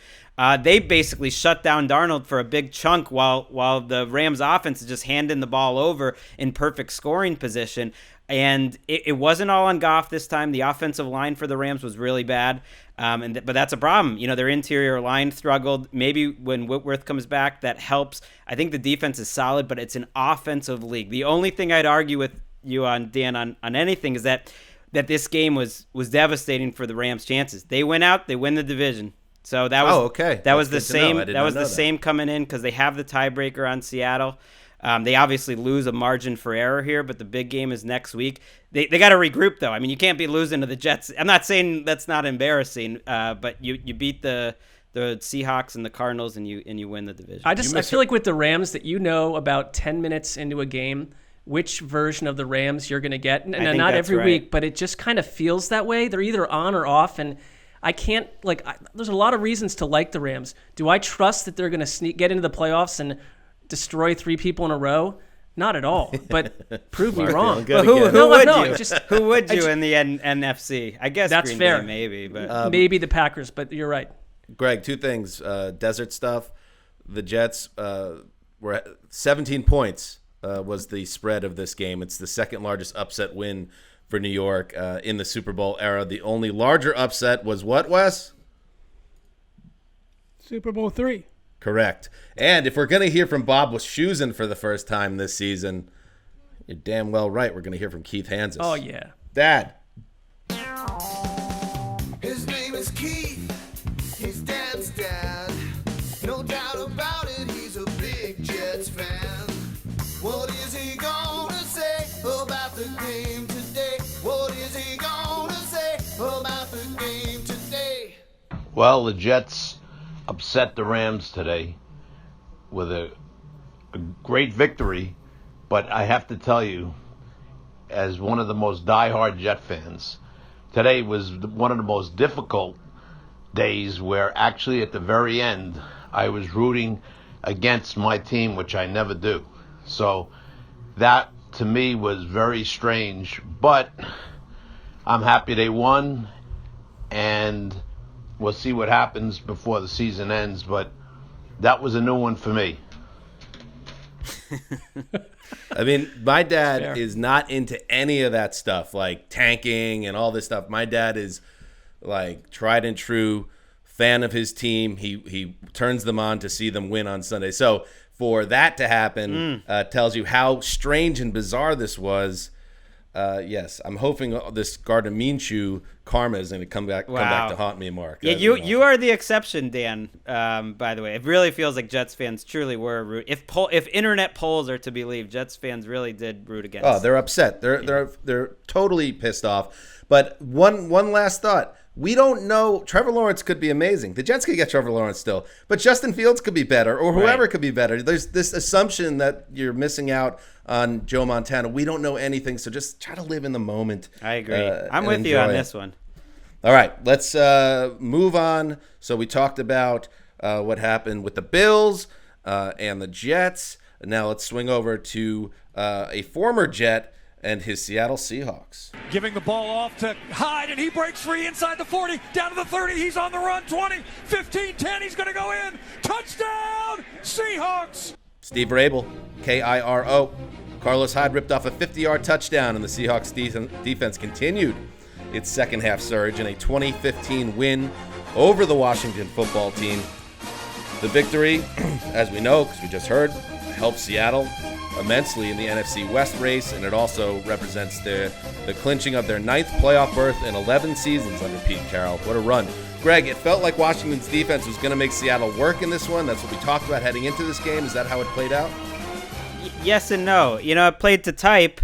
They basically shut down Darnold for a big chunk while the Rams offense is just handing the ball over in perfect scoring position. And it wasn't all on Goff this time. The offensive line for the Rams was really bad. But that's a problem. Their interior line struggled. Maybe when Whitworth comes back, that helps. I think the defense is solid, but it's an offensive league. The only thing I'd argue with you on, Dan, on anything is that this game was devastating for the Rams' chances. They went out, they win the division. So that was okay. That was the same. That was the same coming in because they have the tiebreaker on Seattle. They obviously lose a margin for error here, but the big game is next week. They got to regroup though. I mean, you can't be losing to the Jets. I'm not saying that's not embarrassing, but you beat the Seahawks and the Cardinals and you win the division. I feel like with the Rams that about 10 minutes into a game which version of the Rams you're going to get. And not every week, but it just kind of feels that way. They're either on or off, and I can't there's a lot of reasons to like the Rams. Do I trust that they're going to get into the playoffs and destroy 3 people in a row? Not at all. But prove me wrong. Who would you in the NFC? I guess that's Green fair. Bay maybe, but maybe the Packers. But you're right. Greg, 2 things. Desert stuff. The Jets were at 17 points. Was the spread of this game. It's the second largest upset win for New York in the Super Bowl era. The only larger upset was what, Wes? Super Bowl 3. Correct. And if we're going to hear from Bob Wischusen for the first time this season, you're damn well right. We're going to hear from Keith Hanzus. Oh, yeah. Dad. His name is Keith. His dad's dad. No doubt about it, he's a big Jets fan. What is he gonna say about the game today? What is he gonna say about the game today? Well, the Jets upset the Rams today with a great victory, but I have to tell you, as one of the most diehard Jet fans, today was one of the most difficult days where actually at the very end I was rooting against my team, which I never do. So that to me was very strange, but I'm happy they won, and we'll see what happens before the season ends, but that was a new one for me. I mean, my dad is not into any of that stuff, like tanking and all this stuff. My dad is like tried and true fan of his team. He turns them on to see them win on Sunday. So for that to happen tells you how strange and bizarre this was. Yes, I'm hoping this Gardner Minshew karma is going to come back to haunt me, Marc. Yeah, you are the exception, Dan. By the way, it really feels like Jets fans truly were if internet polls are to be believed, Jets fans really did root against. Oh, they're upset. They're totally pissed off. But one last thought. We don't know. Trevor Lawrence could be amazing. The Jets could get Trevor Lawrence still. But Justin Fields could be better, or whoever could be better. There's this assumption that you're missing out on Joe Montana. We don't know anything, so just try to live in the moment. I agree. I'm with you on this one. All right, let's move on. So we talked about what happened with the Bills and the Jets. Now let's swing over to a former Jet and his Seattle Seahawks. Giving the ball off to Hyde, and he breaks free inside the 40, down to the 30. He's on the run, 20, 15, 10. He's going to go in. Touchdown, Seahawks. Steve Rabel, Kiro. Carlos Hyde ripped off a 50-yard touchdown, and the Seahawks defense continued its second-half surge in a 2015 win over the Washington football team. The victory, as we know, because we just heard, helped Seattle immensely in the NFC West race, and it also represents the clinching of their 9th playoff berth in 11 seasons under Pete Carroll. What a run. Greg, it felt like Washington's defense was going to make Seattle work in this one. That's what we talked about heading into this game. Is that how it played out? Yes and no. It played to type.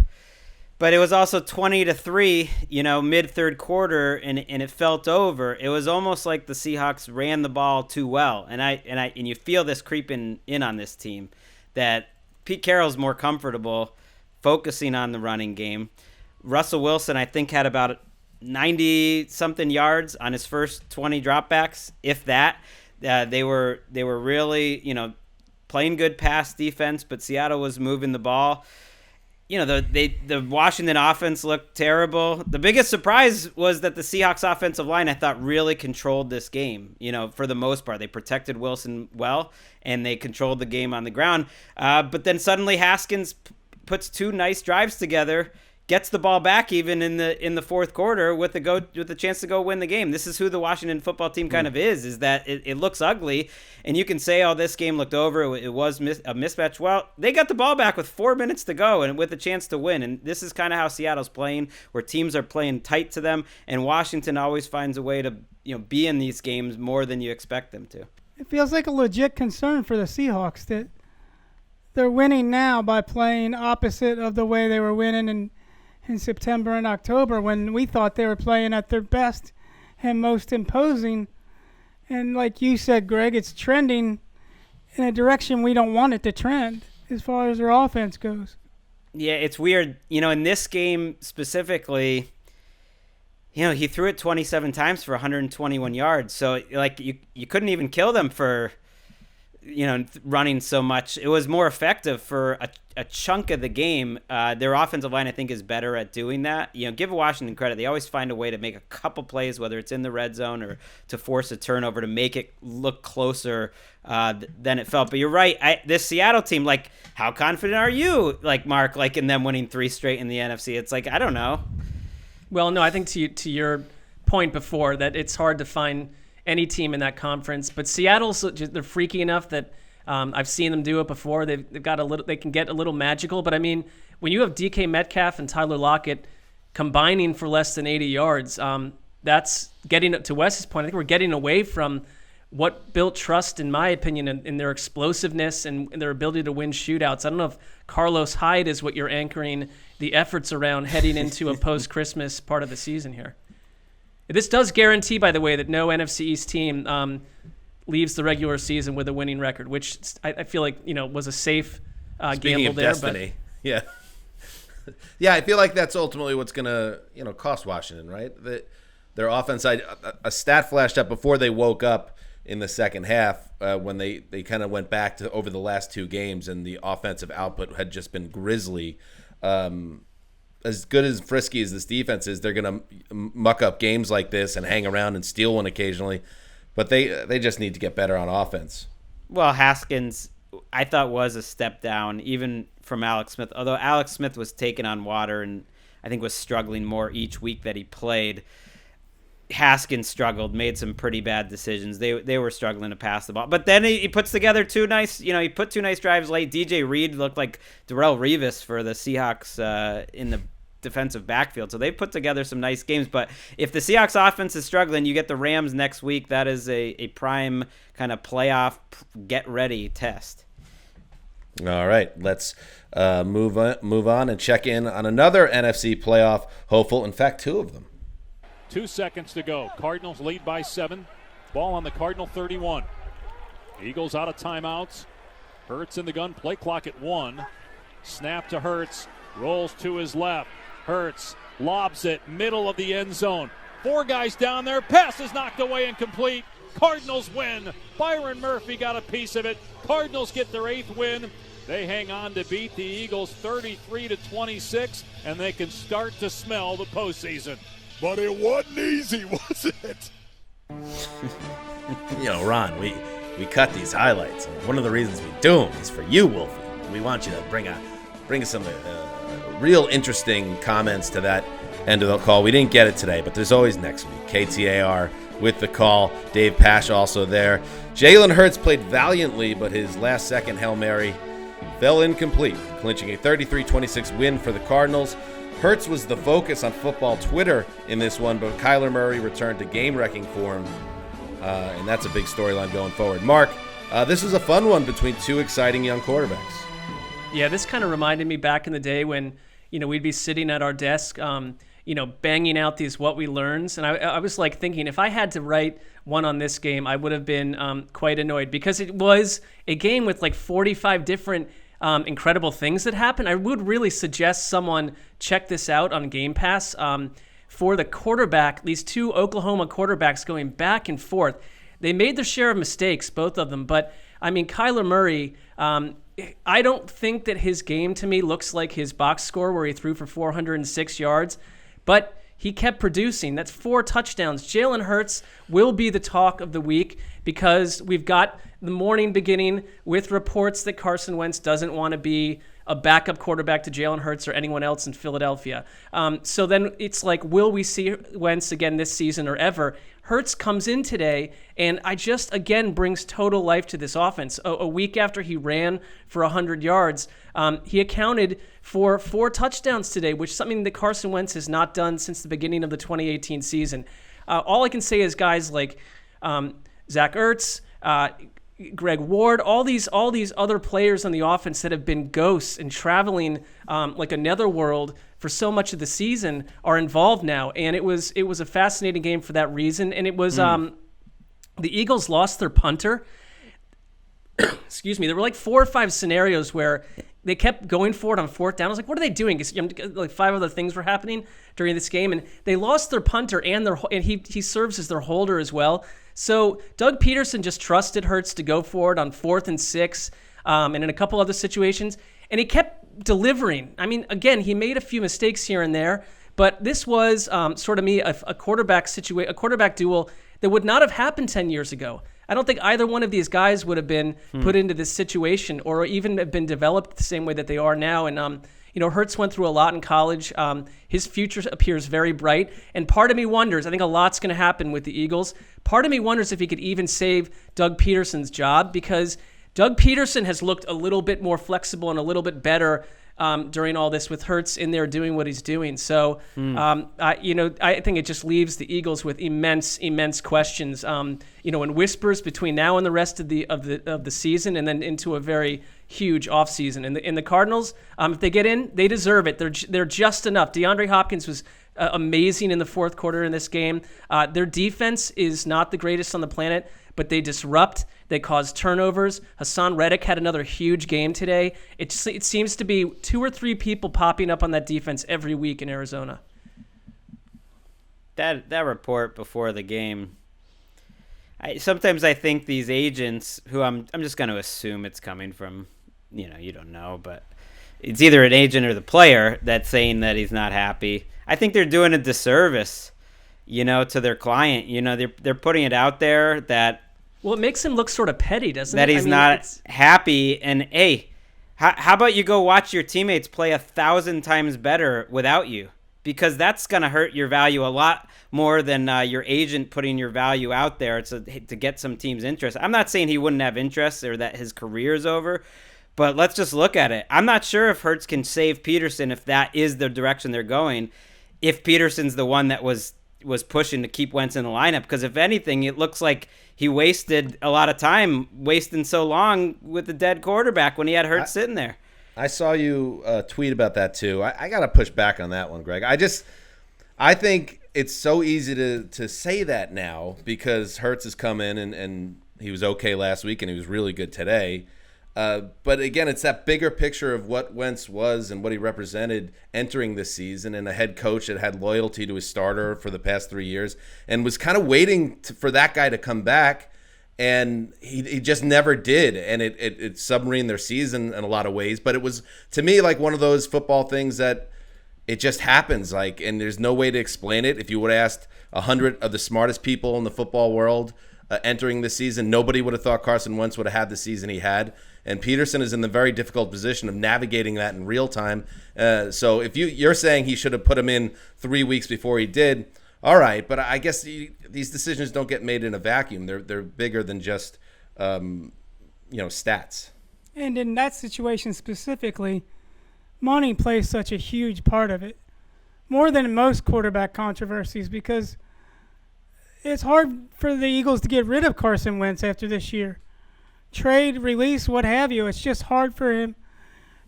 But it was also 20-3, mid third quarter, and it felt over. It was almost like the Seahawks ran the ball too well, and you feel this creeping in on this team that Pete Carroll's more comfortable focusing on the running game. Russell Wilson, I think, had about 90-something yards on his first 20 dropbacks, if that. They were really, playing good pass defense, but Seattle was moving the ball. The Washington offense looked terrible. The biggest surprise was that the Seahawks offensive line, I thought, really controlled this game, for the most part. They protected Wilson well, and they controlled the game on the ground. But then suddenly Haskins puts two nice drives together, gets the ball back even in the fourth quarter with the chance to go win the game. This is who the Washington football team kind of is that it looks ugly, and you can say, oh, this game looked over, it was a mismatch. Well, they got the ball back with 4 minutes to go and with a chance to win, and this is kind of how Seattle's playing, where teams are playing tight to them, and Washington always finds a way to be in these games more than you expect them to. It feels like a legit concern for the Seahawks that they're winning now by playing opposite of the way they were winning in September and October, when we thought they were playing at their best and most imposing. And like you said, Greg, it's trending in a direction we don't want it to trend as far as their offense goes. Yeah, it's weird. In this game specifically, he threw it 27 times for 121 yards. So, you couldn't even kill them for, running so much. It was more effective for a chunk of the game. Their offensive line, I think, is better at doing that. Give Washington credit. They always find a way to make a couple plays, whether it's in the red zone or to force a turnover to make it look closer than it felt. But you're right. This Seattle team, how confident are you, Marc, in them winning 3 straight in the NFC? It's I don't know. Well, no, I think to your point before that it's hard to find any team in that conference, but Seattle's they're freaky enough that I've seen them do it before. They've got they can get a little magical, but I mean, when you have DK Metcalf and Tyler Lockett combining for less than 80 yards, that's getting to Wes's point. I think we're getting away from what built trust, in my opinion, in their explosiveness and their ability to win shootouts. I don't know if Carlos Hyde is what you're anchoring the efforts around heading into a post-Christmas part of the season here. This does guarantee, by the way, that no NFC East team leaves the regular season with a winning record, which I feel like was a safe gamble of there. Destiny. Yeah, I feel like that's ultimately what's gonna cost Washington, right? Their offense. A stat flashed up before they woke up in the second half when they kind of went back to over the last 2 games, and the offensive output had just been grisly. As good as frisky as this defense is, they're going to muck up games like this and hang around and steal one occasionally. But they just need to get better on offense. Well, Haskins, I thought, was a step down, even from Alex Smith. Although Alex Smith was taking on water and I think was struggling more each week that he played. Haskins struggled, made some pretty bad decisions. They were struggling to pass the ball. But then he puts together 2 nice, he put 2 nice drives late. DJ Reed looked like Darrelle Revis for the Seahawks in the defensive backfield. So they put together some nice games. But if the Seahawks offense is struggling, you get the Rams next week. That is a prime kind of playoff get-ready test. All right, let's move on and check in on another NFC playoff hopeful. In fact, 2 of them. 2 seconds to go. Cardinals lead by 7. Ball on the Cardinal 31. Eagles out of timeouts. Hurts in the gun. Play clock at 1. Snap to Hurts. Rolls to his left. Hurts lobs it. Middle of the end zone. 4 guys down there. Pass is knocked away and complete. Cardinals win. Byron Murphy got a piece of it. Cardinals get their 8th win. They hang on to beat the Eagles 33-26, and they can start to smell the postseason. But it wasn't easy, was it? Ron, we cut these highlights. And one of the reasons we do them is for you, Wolfie. We want you to bring some real interesting comments to that end of the call. We didn't get it today, but there's always next week. KTAR with the call. Dave Pasch also there. Jalen Hurts played valiantly, but his last-second Hail Mary fell incomplete, clinching a 33-26 win for the Cardinals. Hurts was the focus on football Twitter in this one, but Kyler Murray returned to game-wrecking form, and that's a big storyline going forward. Marc, this was a fun one between 2 exciting young quarterbacks. Yeah, this kind of reminded me back in the day when, we'd be sitting at our desk, banging out these what we learns. And I was like thinking, if I had to write one on this game, I would have been quite annoyed, because it was a game with like 45 different incredible things that happened. I would really suggest someone check this out on Game Pass. For the quarterback, these two Oklahoma quarterbacks going back and forth, they made their share of mistakes, both of them. But, I mean, Kyler Murray, I don't think that his game to me looks like his box score where he threw for 406 yards, but he kept producing. That's 4 touchdowns. Jalen Hurts will be the talk of the week, because we've got the morning beginning with reports that Carson Wentz doesn't want to be a backup quarterback to Jalen Hurts or anyone else in Philadelphia. So then it's like, will we see Wentz again this season or ever? Hurts comes in today, and again brings total life to this offense. A week after he ran for 100 yards, he accounted for 4 touchdowns today, which is something that Carson Wentz has not done since the beginning of the 2018 season. All I can say is guys like Zach Ertz, Gregg Ward, all these other players on the offense that have been ghosts and traveling like a netherworld for so much of the season are involved now. And it was a fascinating game for that reason. And it was the Eagles lost their punter. Excuse me. There were like 4 or 5 scenarios where they kept going for it on 4th down. I was like, what are they doing? Like 5 other things were happening during this game, and they lost their punter and he serves as their holder as well. So Doug Peterson just trusted Hurts to go for it on 4th and 6, and in a couple other situations, and he kept delivering. I mean, again, he made a few mistakes here and there, but this was sort of a quarterback duel that would not have happened 10 years ago. I don't think either one of these guys would have been put into this situation or even have been developed the same way that they are now. And, Hurts went through a lot in college. His future appears very bright. And part of me wonders, I think a lot's going to happen with the Eagles. Part of me wonders if he could even save Doug Peterson's job, because Doug Peterson has looked a little bit more flexible and a little bit better during all this, with Hurts in there doing what he's doing. So, I think it just leaves the Eagles with immense questions. And whispers between now and the rest of the season, and then into a very huge offseason. And the Cardinals, if they get in, they deserve it. They're just enough. DeAndre Hopkins was amazing in the 4th quarter in this game. Their defense is not the greatest on the planet, but they disrupt. They cause turnovers. Hassan Reddick had another huge game today. It seems to be 2 or 3 people popping up on that defense every week in Arizona. That report before the game, sometimes I think these agents, who I'm just going to assume it's coming from, you don't know, but it's either an agent or the player that's saying that he's not happy. I think they're doing a disservice, to their client. They're putting it out there that, well, it makes him look sort of petty, doesn't it? That he's not happy. And, hey, how about you go watch your teammates play 1,000 times better without you? Because that's going to hurt your value a lot more than your agent putting your value out there to get some team's interest. I'm not saying he wouldn't have interest or that his career is over, but let's just look at it. I'm not sure if Hurts can save Peterson if that is the direction they're going, if Peterson's the one that was pushing to keep Wentz in the lineup. Because if anything, it looks like he wasted a lot of time, wasting so long with the dead quarterback when he had Hurts sitting there. I saw you tweet about that too. I got to push back on that one, Greg. I think it's so easy to say that now because Hurts has come in and he was okay last week and he was really good today. But again, it's that bigger picture of what Wentz was and what he represented entering this season, and a head coach that had loyalty to his starter for the past 3 years and was kind of waiting for that guy to come back. And he just never did, and it submarined their season in a lot of ways. But it was, to me, like one of those football things that it just happens, like, and there's no way to explain it. If you would have asked 100 of the smartest people in the football world entering this season, nobody would have thought Carson Wentz would have had the season he had. And Peterson is in the very difficult position of navigating that in real time. So if you're saying he should have put him in 3 weeks before he did, all right, but I guess these decisions don't get made in a vacuum. They're bigger than just stats. And in that situation specifically, money plays such a huge part of it, more than most quarterback controversies, because it's hard for the Eagles to get rid of Carson Wentz after this year. Trade, release, what have you. It's just hard for him.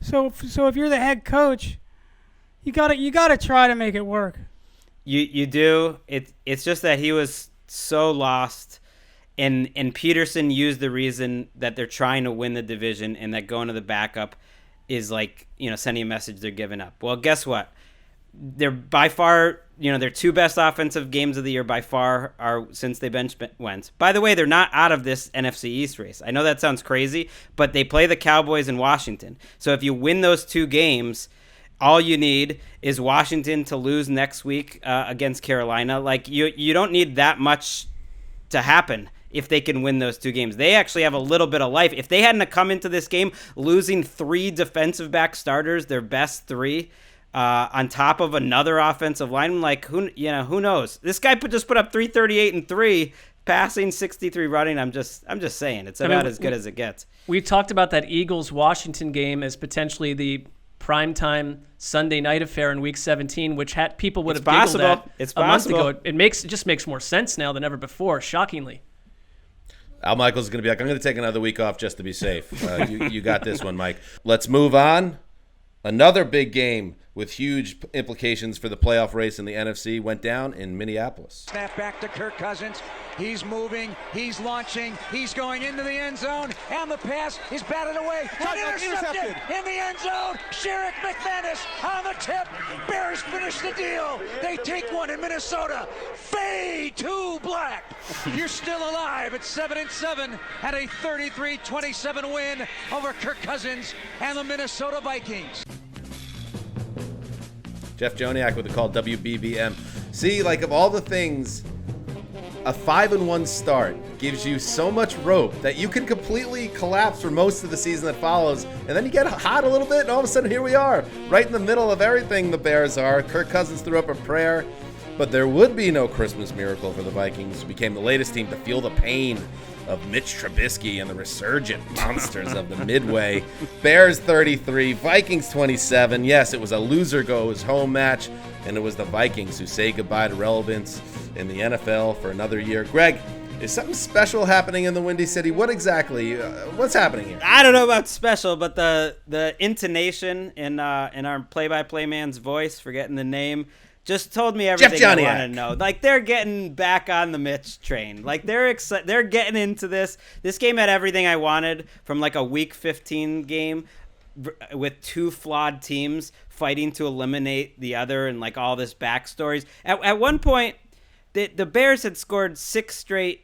So if you're the head coach, You gotta try to make it work. You do. It's just that he was so lost, and Peterson used the reason that they're trying to win the division and that going to the backup is like, sending a message they're giving up. Well, guess what? They're by far, their two best offensive games of the year by far are since they benched Wentz. By the way, they're not out of this NFC East race. I know that sounds crazy, but they play the Cowboys in Washington. So if you win those two games, all you need is Washington to lose next week against Carolina. Like you don't need that much to happen if they can win those two games. They actually have a little bit of life. If they hadn't come into this game losing 3 defensive back starters, their best 3, on top of another offensive lineman, like who knows? This guy just put up 338 and 3 passing, 63 running. I'm just saying it's about as good as it gets. We talked about that Eagles-Washington game as potentially the primetime Sunday night affair in Week 17, which people would have giggled at a month ago. It just makes more sense now than ever before, shockingly. Al Michaels is going to be like, I'm going to take another week off just to be safe. You got this one, Mike. Let's move on. Another big game with huge implications for the playoff race in the NFC went down in Minneapolis. Snap back to Kirk Cousins. He's moving. He's launching. He's going into the end zone. And the pass is batted away. And intercepted in the end zone. Sherrick McManus on the tip. Bears finish the deal. They take one in Minnesota. Fade to black. You're still alive at 7-7 and a 33-27 win over Kirk Cousins and the Minnesota Vikings. Jeff Joniak with the call WBBM. See, like of all the things, a 5-1 start gives you so much rope that you can completely collapse for most of the season that follows, and then you get hot a little bit, and all of a sudden here we are, right in the middle of everything the Bears are. Kirk Cousins threw up a prayer, but there would be no Christmas miracle for the Vikings, who became the latest team to feel the pain of Mitch Trubisky and the resurgent monsters of the Midway. Bears 33, Vikings 27. Yes, it was a loser goes home match, and it was the Vikings who say goodbye to relevance in the NFL for another year. Gregg, is something special happening in the Windy City? What exactly? What's happening here? I don't know about special, but the intonation in our play-by-play man's voice, forgetting the name, just told me everything I want to know. Like, they're getting back on the Mitch train. Like, they're getting into this. This game had everything I wanted from, like, a Week 15 game with 2 flawed teams fighting to eliminate the other and, like, all this backstories. At one point, the Bears had scored 6 straight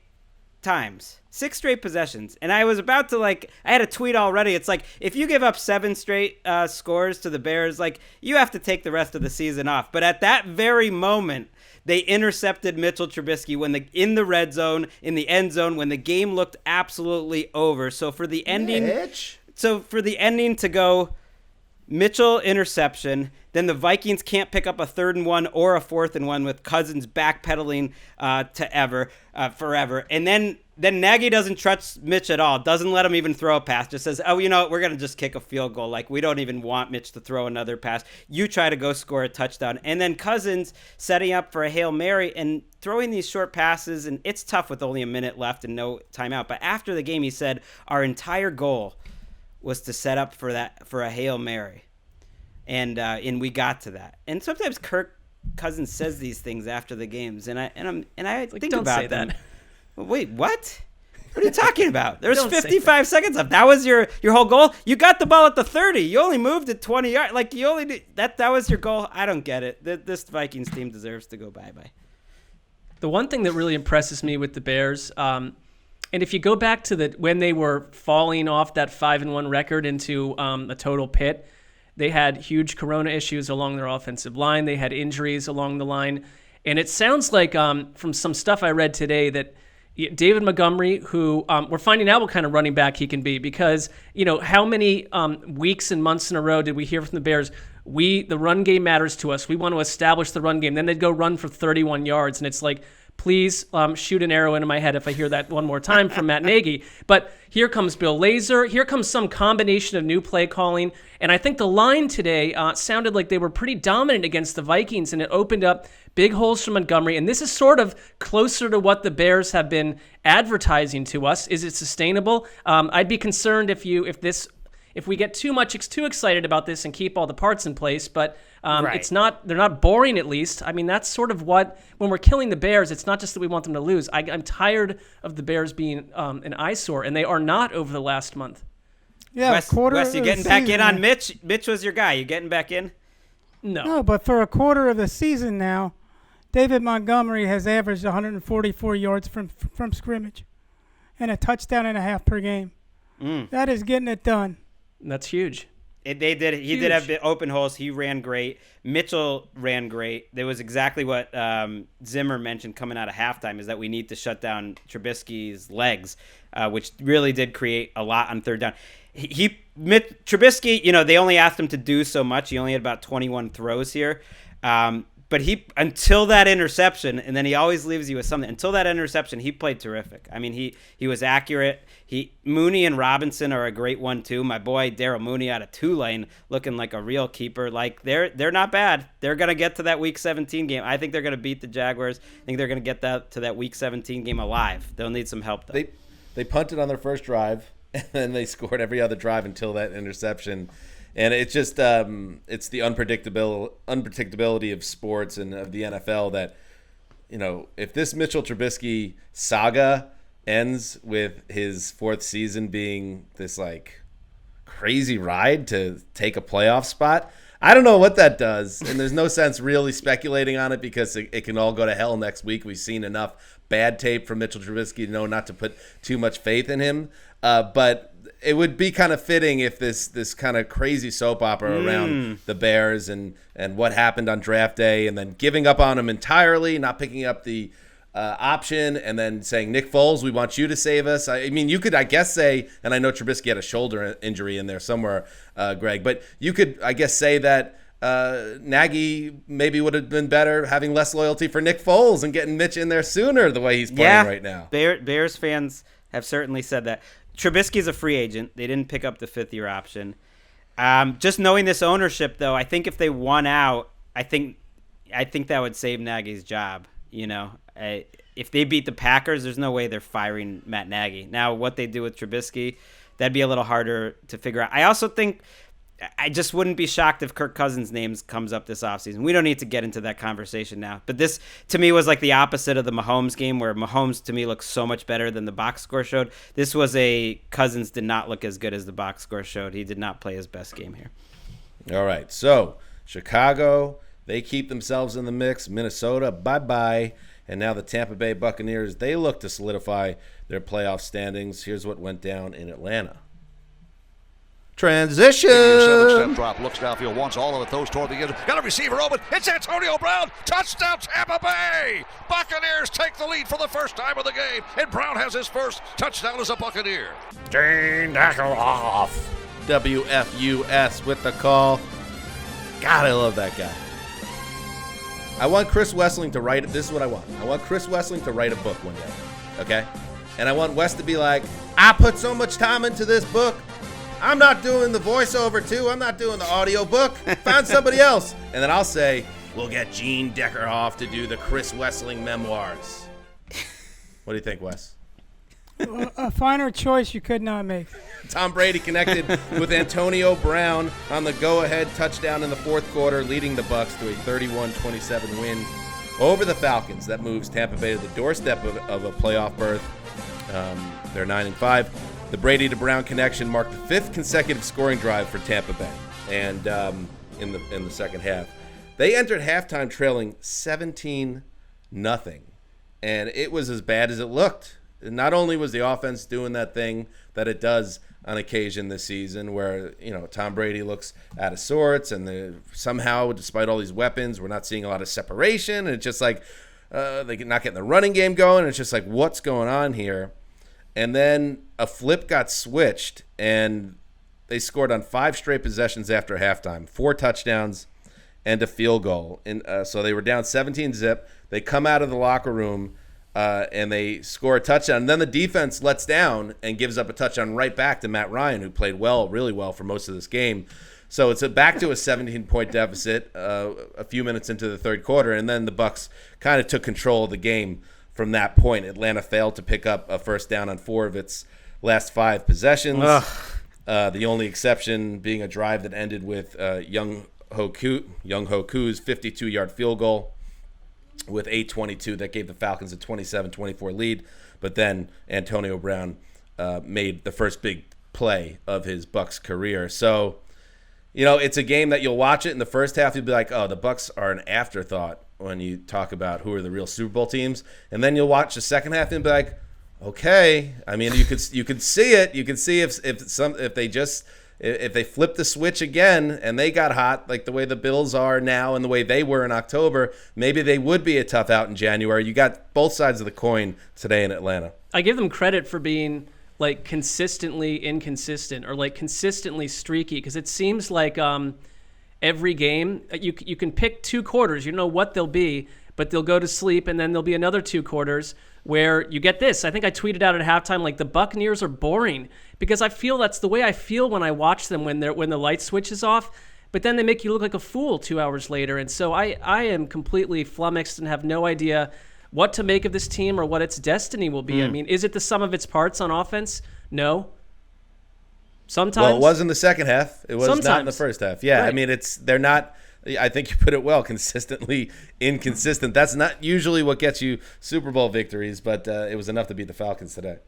times. 6 straight possessions. And I was about to, I had a tweet already. It's like, if you give up 7 straight scores to the Bears, you have to take the rest of the season off. But at that very moment, they intercepted Mitchell Trubisky in the red zone, in the end zone, when the game looked absolutely over. So for the ending, to go Mitchell interception, then the Vikings can't pick up a 3rd and 1 or a 4th and 1 with Cousins backpedaling forever. And then Nagy doesn't trust Mitch at all, doesn't let him even throw a pass, just says, oh, we're going to just kick a field goal. We don't even want Mitch to throw another pass. You try to go score a touchdown. And then Cousins setting up for a Hail Mary and throwing these short passes, and it's tough with only a minute left and no timeout. But after the game, he said, our entire goal was to set up for a Hail Mary. And we got to that. And sometimes Kirk Cousins says these things after the games, and I think about them. Wait, what? What are you talking about? There's 55 seconds left. That was your whole goal? You got the ball at the 30. You only moved it 20 yards. You only did, that was your goal? I don't get it. This Vikings team deserves to go bye-bye. The one thing that really impresses me with the Bears, and if you go back to when they were falling off that 5-1 record into a total pit, they had huge corona issues along their offensive line. They had injuries along the line. And it sounds like from some stuff I read today that David Montgomery, who we're finding out what kind of running back he can be, because, how many weeks and months in a row did we hear from the Bears, the run game matters to us. We want to establish the run game. Then they'd go run for 31 yards. And it's like, please shoot an arrow into my head if I hear that one more time from Matt Nagy. But here comes Bill Lazor. Here comes some combination of new play calling. And I think the line today sounded like they were pretty dominant against the Vikings, and it opened up big holes for Montgomery. And this is sort of closer to what the Bears have been advertising to us. Is it sustainable? I'd be concerned if if we get too excited about this and keep all the parts in place, but Right. they're not boring at least. I mean, that's sort of when we're killing the Bears, it's not just that we want them to lose. I'm tired of the Bears being an eyesore, and they are not over the last month. Yeah, Wes, you getting back in on Mitch? Mitch was your guy. You getting back in? No, but for a quarter of the season now, David Montgomery has averaged 144 yards from scrimmage and a touchdown and a half per game. That is getting it done. That's huge. He did have open holes. He ran great. Mitchell ran great. There was exactly what Zimmer mentioned coming out of halftime, is that we need to shut down Trubisky's legs, which really did create a lot on third down. Trubisky, they only asked him to do so much. He only had about 21 throws here. But until that interception, and then he always leaves you with something. Until that interception, he played terrific. I mean, he was accurate. Mooney and Robinson are a great one too. My boy Darryl Mooney out of Tulane, looking like a real keeper. Like they're not bad. They're gonna get to that Week 17 game. I think they're gonna beat the Jaguars. I think they're gonna get to that Week 17 game alive. They'll need some help though. They punted on their first drive, and then they scored every other drive until that interception. And it's just it's the unpredictability of sports and of the NFL that, if this Mitchell Trubisky saga ends with his fourth season being this like crazy ride to take a playoff spot, I don't know what that does. And there's no sense really speculating on it because it can all go to hell next week. We've seen enough bad tape from Mitchell Trubisky to know not to put too much faith in him. But it would be kind of fitting if this kind of crazy soap opera around the Bears and what happened on draft day, and then giving up on him entirely, not picking up the option, and then saying, Nick Foles, we want you to save us. I mean, you could, I guess, say, and I know Trubisky had a shoulder injury in there somewhere, Gregg, but you could, I guess, say that Nagy maybe would have been better having less loyalty for Nick Foles and getting Mitch in there sooner the way he's playing right now. Bears fans have certainly said that. Trubisky's a free agent. They didn't pick up the fifth-year option. Just knowing this ownership, though, I think if they won out, I think that would save Nagy's job. If they beat the Packers, there's no way they're firing Matt Nagy. Now, what they do with Trubisky, that'd be a little harder to figure out. I also think I just wouldn't be shocked if Kirk Cousins' name comes up this offseason. We don't need to get into that conversation now. But this, to me, was like the opposite of the Mahomes game, where Mahomes, to me, looks so much better than the box score showed. This was Cousins did not look as good as the box score showed. He did not play his best game here. All right, so Chicago, they keep themselves in the mix. Minnesota, bye-bye. And now the Tampa Bay Buccaneers, they look to solidify their playoff standings. Here's what went down in Atlanta. Transition. Step drop, looks downfield, wants all of it, throws toward the end. Got a receiver open. It's Antonio Brown. Touchdown, Tampa Bay. Buccaneers take the lead for the first time of the game, and Brown has his first touchdown as a Buccaneer. Dean Deckerhoff. WFUS with the call. God, I love that guy. I want Chris Wesseling to write it. This is what I want. I want Chris Wesseling to write a book one day, okay? And I want Wes to be like, I put so much time into this book. I'm not doing the voiceover, too. I'm not doing the audio book. Find somebody else. And then I'll say, we'll get Gene Deckerhoff to do the Chris Wesseling memoirs. What do you think, Wes? A finer choice you could not make. Tom Brady connected with Antonio Brown on the go-ahead touchdown in the fourth quarter, leading the Bucs to a 31-27 win over the Falcons. That moves Tampa Bay to the doorstep of a playoff berth. They're 9-5. The Brady to Brown connection marked the fifth consecutive scoring drive for Tampa Bay, and in the second half, they entered halftime trailing 17-0, and it was as bad as it looked. Not only was the offense doing that thing that it does on occasion this season, where Tom Brady looks out of sorts, and somehow, despite all these weapons, we're not seeing a lot of separation, and it's just like they're not getting the running game going. And it's just like, what's going on here? And then a flip got switched, and they scored on 5 straight possessions after halftime, 4 touchdowns and a field goal. And so they were down 17-0. They come out of the locker room, and they score a touchdown. And then the defense lets down and gives up a touchdown right back to Matt Ryan, who played really well for most of this game. So it's back to a 17-point deficit a few minutes into the third quarter, and then the Bucs kind of took control of the game. From that point, Atlanta failed to pick up a first down on 4 of its last 5 possessions. The only exception being a drive that ended with Young Hoku's 52-yard field goal with 8:22 that gave the Falcons a 27-24 lead. But then Antonio Brown made the first big play of his Bucs career. So, it's a game that you'll watch it in the first half. You'll be like, oh, the Bucs are an afterthought when you talk about who are the real Super Bowl teams. And then you'll watch the second half and be like, okay. I mean, you could see it. You could see if they flip the switch again and they got hot like the way the Bills are now and the way they were in October, maybe they would be a tough out in January. You got both sides of the coin today in Atlanta. I give them credit for being like consistently inconsistent or like consistently streaky, because it seems like every game you can pick 2 quarters, you know what they'll be, but they'll go to sleep and then there'll be another 2 quarters where you get this. I think I tweeted out at halftime, like, the Buccaneers are boring, because I feel that's the way I feel when I watch them when the light switches off, but then they make you look like a fool 2 hours later. And so I am completely flummoxed and have no idea what to make of this team or what its destiny will be. I mean, is it the sum of its parts on offense? No. Sometimes. Well, it was in the second half. It was Sometimes. not in the first half. Yeah, right. I mean, they're not. I think you put it well, consistently inconsistent. That's not usually what gets you Super Bowl victories, but it was enough to beat the Falcons today.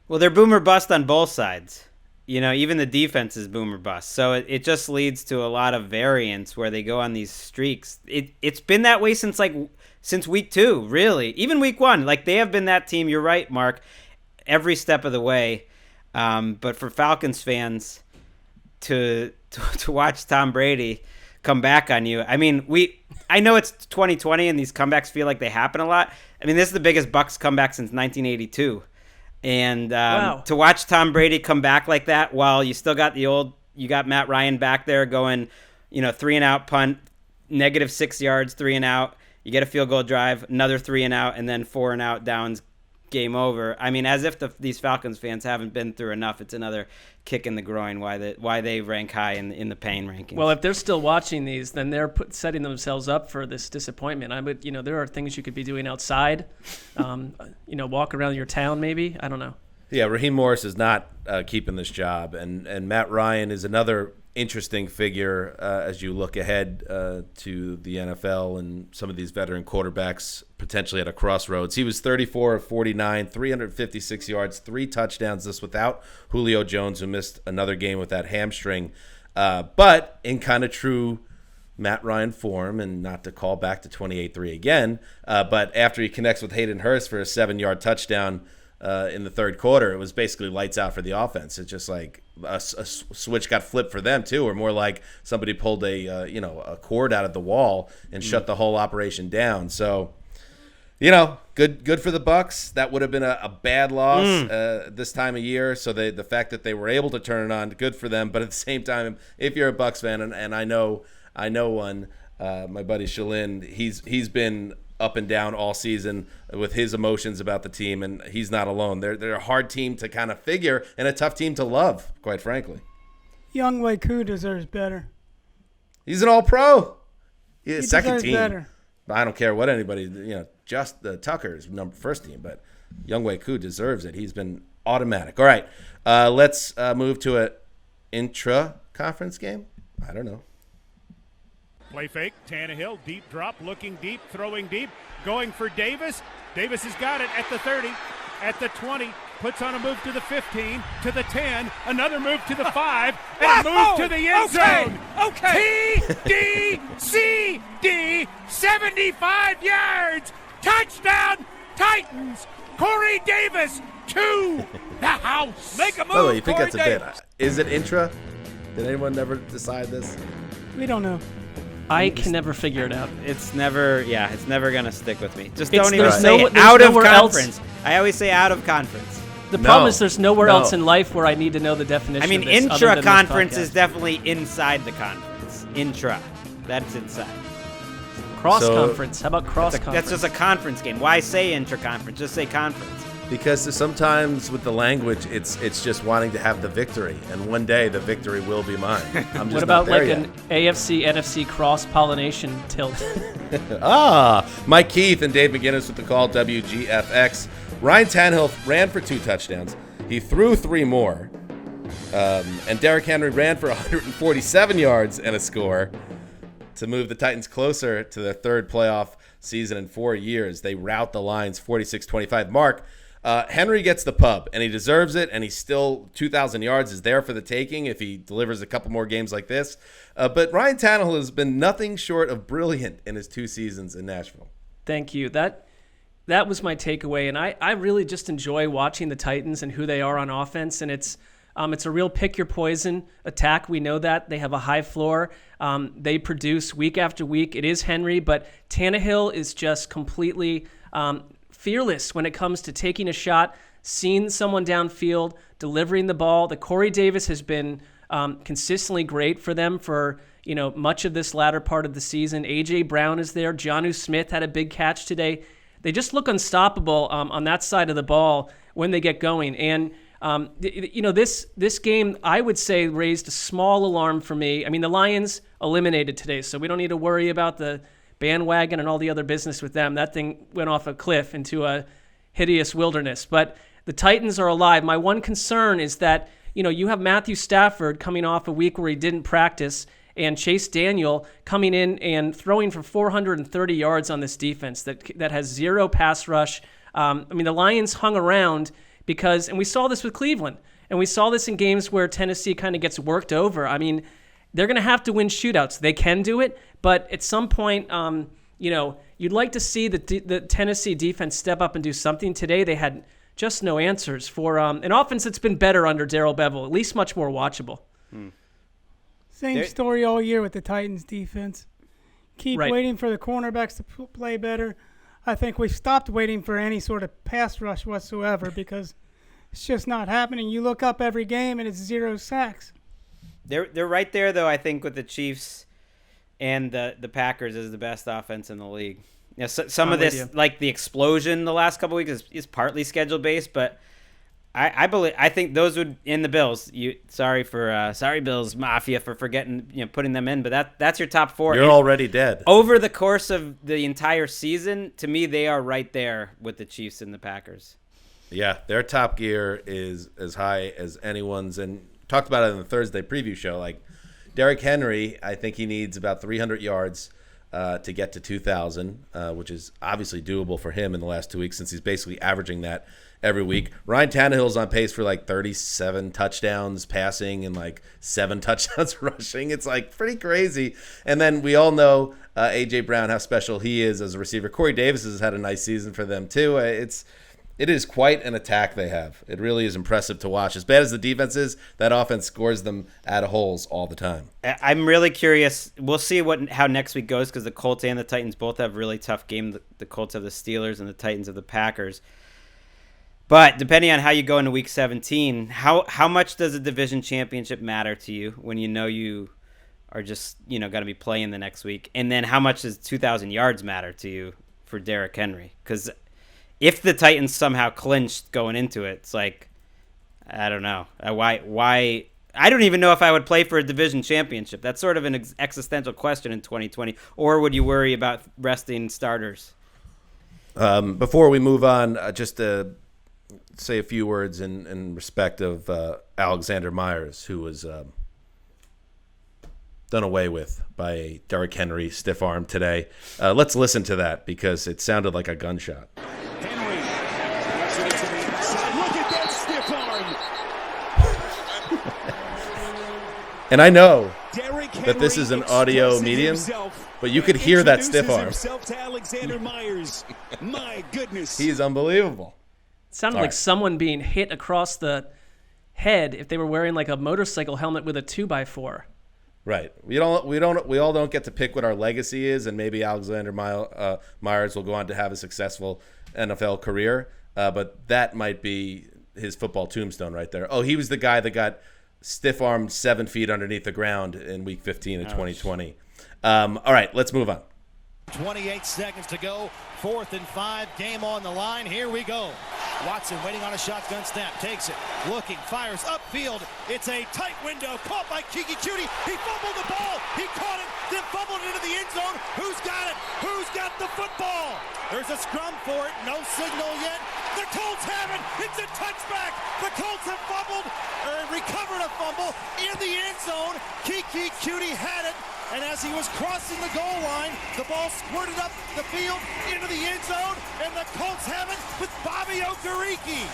Well, they're boomer bust on both sides. Even the defense is boomer bust. So it just leads to a lot of variance where they go on these streaks. It's been that way since week 2, really. Even week 1. Like, they have been that team, you're right, Mark, every step of the way. But for Falcons fans to watch Tom Brady come back on you. I mean, I know it's 2020 and these comebacks feel like they happen a lot. I mean, this is the biggest Bucs comeback since 1982. And wow. To watch Tom Brady come back like that while you still got you got Matt Ryan back there going, 3-and-out punt, -6 yards, 3-and-out. You get a field goal drive, another 3-and-out, and then 4-and-out downs, game over. I mean, as if these Falcons fans haven't been through enough. It's another kick in the groin why they rank high in the pain rankings. Well, if they're still watching these, then they're setting themselves up for this disappointment. There are things you could be doing outside, walk around your town maybe. I don't know. Yeah, Raheem Morris is not keeping this job, and Matt Ryan is another interesting figure as you look ahead to the NFL and some of these veteran quarterbacks potentially at a crossroads. He was 34 of 49, 356 yards, 3 touchdowns. This without Julio Jones, who missed another game with that hamstring. But in kind of true Matt Ryan form, and not to call back to 28-3 again, but after he connects with Hayden Hurst for a 7-yard touchdown in the third quarter, it was basically lights out for the offense. It's just like a switch got flipped for them too, or more like somebody pulled a cord out of the wall and shut the whole operation down. So, good for the Bucs. That would have been a bad loss this time of year. So the fact that they were able to turn it on, good for them. But at the same time, if you're a Bucs fan, and I know one, my buddy Shalin, he's been up and down all season with his emotions about the team, and he's not alone. They're a hard team to kind of figure and a tough team to love, quite frankly. Young Waku deserves better. He's an all-pro. He second team. Better. I don't care what anybody, just the Tucker's first team, but Young Waku deserves it. He's been automatic. All right, let's move to an intra-conference game. I don't know. Play fake, Tannehill, deep drop, looking deep, throwing deep, going for Davis. Davis has got it at the 30, at the 20, puts on a move to the 15, to the 10, another move to the 5, and a move to the end zone. Okay. TDCD, 75 yards, touchdown, Titans. Corey Davis to the house. Make a move, By the way, you think Corey that's a Davis. bit? Is it intra? Did anyone never decide this? We don't know. I can never figure it out. It's never going to stick with me. Just It's- don't even there's say no- there's out of nowhere else- conference. I always say out of conference. The problem No. is there's nowhere else in life where I need to know the definition I mean, of this other than this intra-conference is podcast. definitely inside the conference. Intra. That's inside. Cross-conference. How about That's cross-conference? just a conference game. Why say intra-conference? Just say conference. Because sometimes with the language, it's just wanting to have the victory, and one day the victory will be mine. I'm just What about not there like yet. an AFC, NFC cross-pollination tilt? Mike Keith and Dave McGinnis with the call, WGFX. Ryan Tannehill ran for 2 touchdowns. He threw 3 more. And Derrick Henry ran for 147 yards and a score to move the Titans closer to their third playoff season in 4 years. They rout the Lions 46-25. Marc, Henry gets the pub, and he deserves it, and he's still 2,000 yards is there for the taking if he delivers a couple more games like this. But Ryan Tannehill has been nothing short of brilliant in his 2 seasons in Nashville. Thank you. That was my takeaway, and I really just enjoy watching the Titans and who they are on offense, and it's a real pick-your-poison attack. We know that. They have a high floor. They produce week after week. It is Henry, but Tannehill is just completely fearless when it comes to taking a shot, seeing someone downfield, delivering the ball. The Corey Davis has been consistently great for them for much of this latter part of the season. A.J. Brown is there. Jonnu Smith had a big catch today. They just look unstoppable on that side of the ball when they get going. And this game, I would say, raised a small alarm for me. I mean, the Lions eliminated today, so we don't need to worry about the bandwagon and all the other business with them. That thing went off a cliff into a hideous wilderness. But the Titans are alive. My one concern is that, you have Matthew Stafford coming off a week where he didn't practice, and Chase Daniel coming in and throwing for 430 yards on this defense that has zero pass rush. The Lions hung around because, and we saw this with Cleveland, and we saw this in games where Tennessee kind of gets worked over. I mean, they're going to have to win shootouts. They can do it, but at some point, you'd like to see the Tennessee defense step up and do something. Today, they had just no answers for an offense that's been better under Darrell Bevell, at least much more watchable. Same story all year with the Titans defense. Keep waiting for the cornerbacks to play better. I think we've stopped waiting for any sort of pass rush whatsoever because it's just not happening. You look up every game and it's 0 sacks. They're right there, though, I think, with the Chiefs and the Packers as the best offense in the league. Some of this, like the explosion the last couple weeks, is partly schedule-based, but I think those would in the Bills. Sorry Bills Mafia for forgetting putting them in, but that's your top 4. You're already dead. Over the course of the entire season, to me, they are right there with the Chiefs and the Packers. Yeah, their top gear is as high as anyone's, and talked about it in the Thursday preview show. Like Derrick Henry, I think he needs about 300 yards to get to 2,000, which is obviously doable for him in the last 2 weeks since he's basically averaging that every week. Ryan Tannehill's on pace for like 37 touchdowns passing and like 7 touchdowns rushing. It's like pretty crazy. And then we all know A.J. Brown, how special he is as a receiver. Corey Davis has had a nice season for them too. It is quite an attack they have. It really is impressive to watch. As bad as the defense is, that offense scores them out of holes all the time. I'm really curious. We'll see how next week goes because the Colts and the Titans both have really tough games. The Colts have the Steelers and the Titans have the Packers. But depending on how you go into Week 17, how much does a division championship matter to you when you are just going to be playing the next week? And then how much does 2,000 yards matter to you for Derrick Henry? Because if the Titans somehow clinched going into it, it's like, I don't know. Why? I don't even know if I would play for a division championship. That's sort of an existential question in 2020. Or would you worry about resting starters? Before we move on, just to say a few words in respect of Alexander Myers, who was done away with by a Derrick Henry stiff arm today. Let's listen to that because it sounded like a gunshot. And I know that this is an audio medium, but you could hear that stiff arm. My goodness. He's unbelievable. It sounded like someone being hit across the head if they were wearing like a motorcycle helmet with a 2x4. Right. We all don't get to pick what our legacy is, and maybe Alexander Myers will go on to have a successful NFL career, but that might be his football tombstone right there. Oh, he was the guy that got stiff-armed 7 feet underneath the ground in Week 15 of 2020. All right, let's move on. 28 seconds to go. 4th and 5. Game on the line. Here we go. Watson waiting on a shotgun snap. Takes it. Looking. Fires upfield. It's a tight window. Caught by Kiki Cutie. He fumbled the ball. He caught it. They fumbled into the end zone. Who's got it? Who's got the football? There's a scrum for it. No signal yet. The Colts have it. It's a touchback. The Colts have recovered a fumble in the end zone. Kiki Cutie had it. And as he was crossing the goal line, the ball squirted up the field into the end zone. And the Colts have it with Bobby Okereke.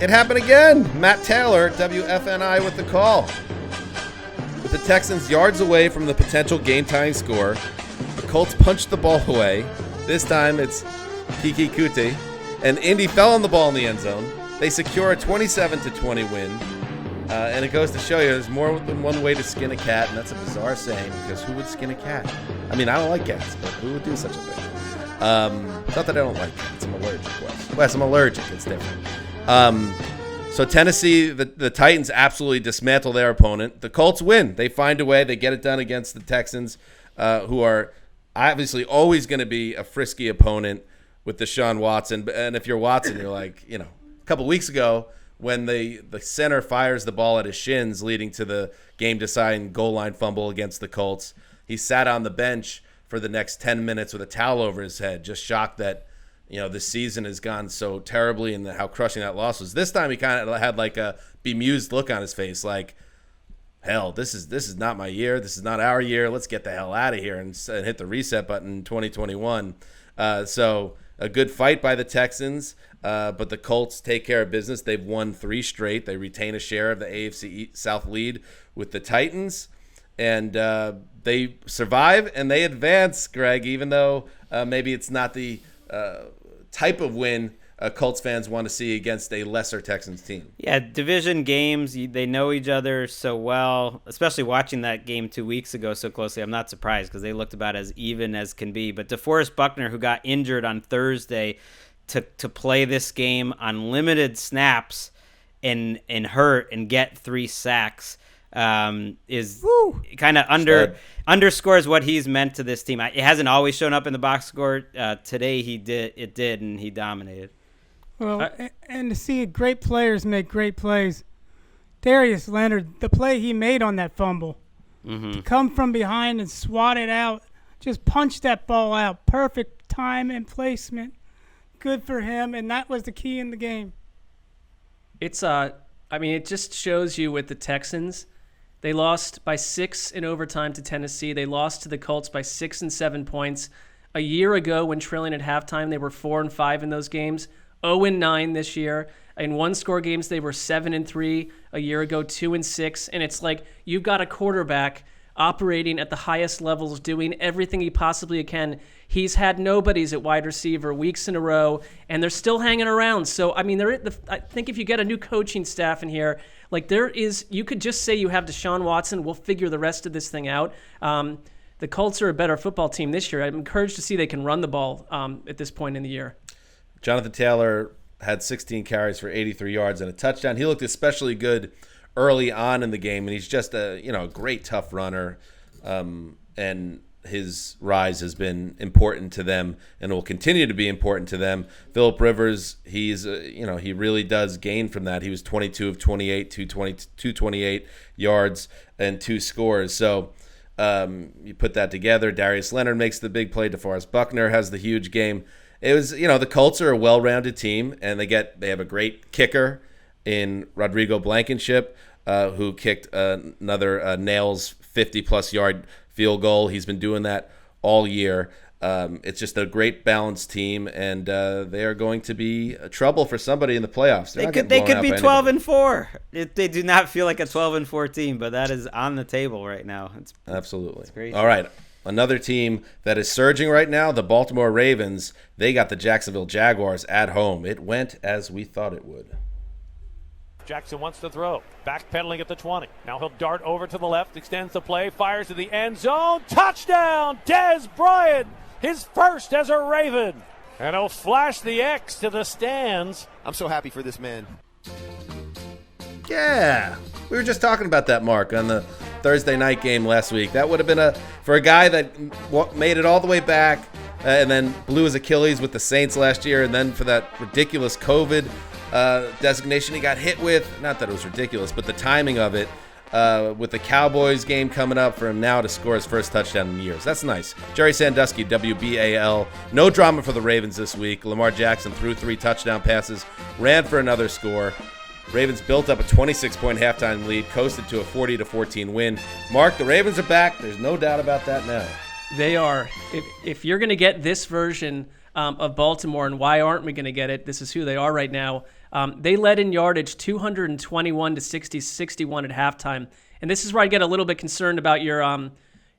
It happened again. Matt Taylor, WFNI, with the call. With the Texans yards away from the potential game-tying score, the Colts punched the ball away. This time it's Kiki Kuti, and Indy fell on the ball in the end zone. They secure a 27-20 win, and it goes to show you there's more than one way to skin a cat, and that's a bizarre saying because who would skin a cat? I mean, I don't like cats, but who would do such a thing? Not that I don't like cats. I'm allergic. Wes, I'm allergic. It's different. So Tennessee, the Titans absolutely dismantle their opponent. The Colts win. They find a way. They get it done against the Texans, who are obviously always going to be a frisky opponent with Deshaun Watson. And if you're Watson, you're like, a couple weeks ago when the center fires the ball at his shins, leading to the game-deciding goal line fumble against the Colts, he sat on the bench for the next 10 minutes with a towel over his head, just shocked that this season has gone so terribly and how crushing that loss was. This time he kind of had like a bemused look on his face, like, hell, this is not my year. This is not our year. Let's get the hell out of here and hit the reset button in 2021. So a good fight by the Texans, but the Colts take care of business. They've won 3 straight. They retain a share of the AFC South lead with the Titans, and they survive and they advance, Gregg, even though maybe it's not the type of win Colts fans want to see against a lesser Texans team. Yeah, division games, they know each other so well, especially watching that game 2 weeks ago so closely. I'm not surprised because they looked about as even as can be. But DeForest Buckner, who got injured on Thursday to play this game on limited snaps and hurt and get 3 sacks, is kind of underscores what he's meant to this team. It hasn't always shown up in the box score. Today it did, and he dominated. Well, and to see great players make great plays. Darius Leonard, the play he made on that fumble, to come from behind and swat it out, just punch that ball out. Perfect time and placement. Good for him, and that was the key in the game. It's it just shows you with the Texans. They lost by 6 in overtime to Tennessee. They lost to the Colts by 6 and 7 points. A year ago, when trailing at halftime, they were 4-5 in those games. 0-9 this year. In one-score games, they were 7-3. A year ago, 2-6. And it's like you've got a quarterback operating at the highest levels, doing everything he possibly can. He's had nobodies at wide receiver weeks in a row, and they're still hanging around. So, I think if you get a new coaching staff in here, you could just say you have Deshaun Watson. We'll figure the rest of this thing out. The Colts are a better football team this year. I'm encouraged to see they can run the ball at this point in the year. Jonathan Taylor had 16 carries for 83 yards and a touchdown. He looked especially good early on in the game, and he's just a great tough runner. And his rise has been important to them and will continue to be important to them. Phillip Rivers, he's he really does gain from that. He was 22 of 28, 228 yards and 2 scores. So you put that together. Darius Leonard makes the big play. DeForest Buckner has the huge game. It was, the Colts are a well-rounded team, and they have a great kicker in Rodrigo Blankenship, who kicked another nails 50-plus yard field goal. He's been doing that all year. It's just a great balanced team, and they are going to be trouble for somebody in the playoffs. They could be 12-4. They do not feel like a 12-4 team, but that is on the table right now. Absolutely. It's great. All right. Another team that is surging right now, the Baltimore Ravens. They got the Jacksonville Jaguars at home. It went as we thought it would. Jackson wants to throw. Backpedaling at the 20. Now he'll dart over to the left, extends the play, fires to the end zone. Touchdown, Dez Bryant. His first as a Raven. And he'll flash the X to the stands. I'm so happy for this man. Yeah. We were just talking about that, Marc, on the Thursday night game last week. That would have been for a guy that made it all the way back and then blew his Achilles with the Saints last year, and then for that ridiculous COVID designation he got hit with. Not that it was ridiculous, but the timing of it. with the Cowboys game coming up for him now to score his first touchdown in years. That's nice. Jerry Sandusky, WBAL. No drama for the Ravens this week. Lamar Jackson threw 3 touchdown passes, ran for another score. Ravens built up a 26-point halftime lead, coasted to a 40-14 win. Mark, the Ravens are back. There's no doubt about that now. They are. If you're going to get this version of Baltimore, and why aren't we going to get it? This is who they are right now. They led in yardage 221 to 61 at halftime. And this is where I get a little bit concerned about your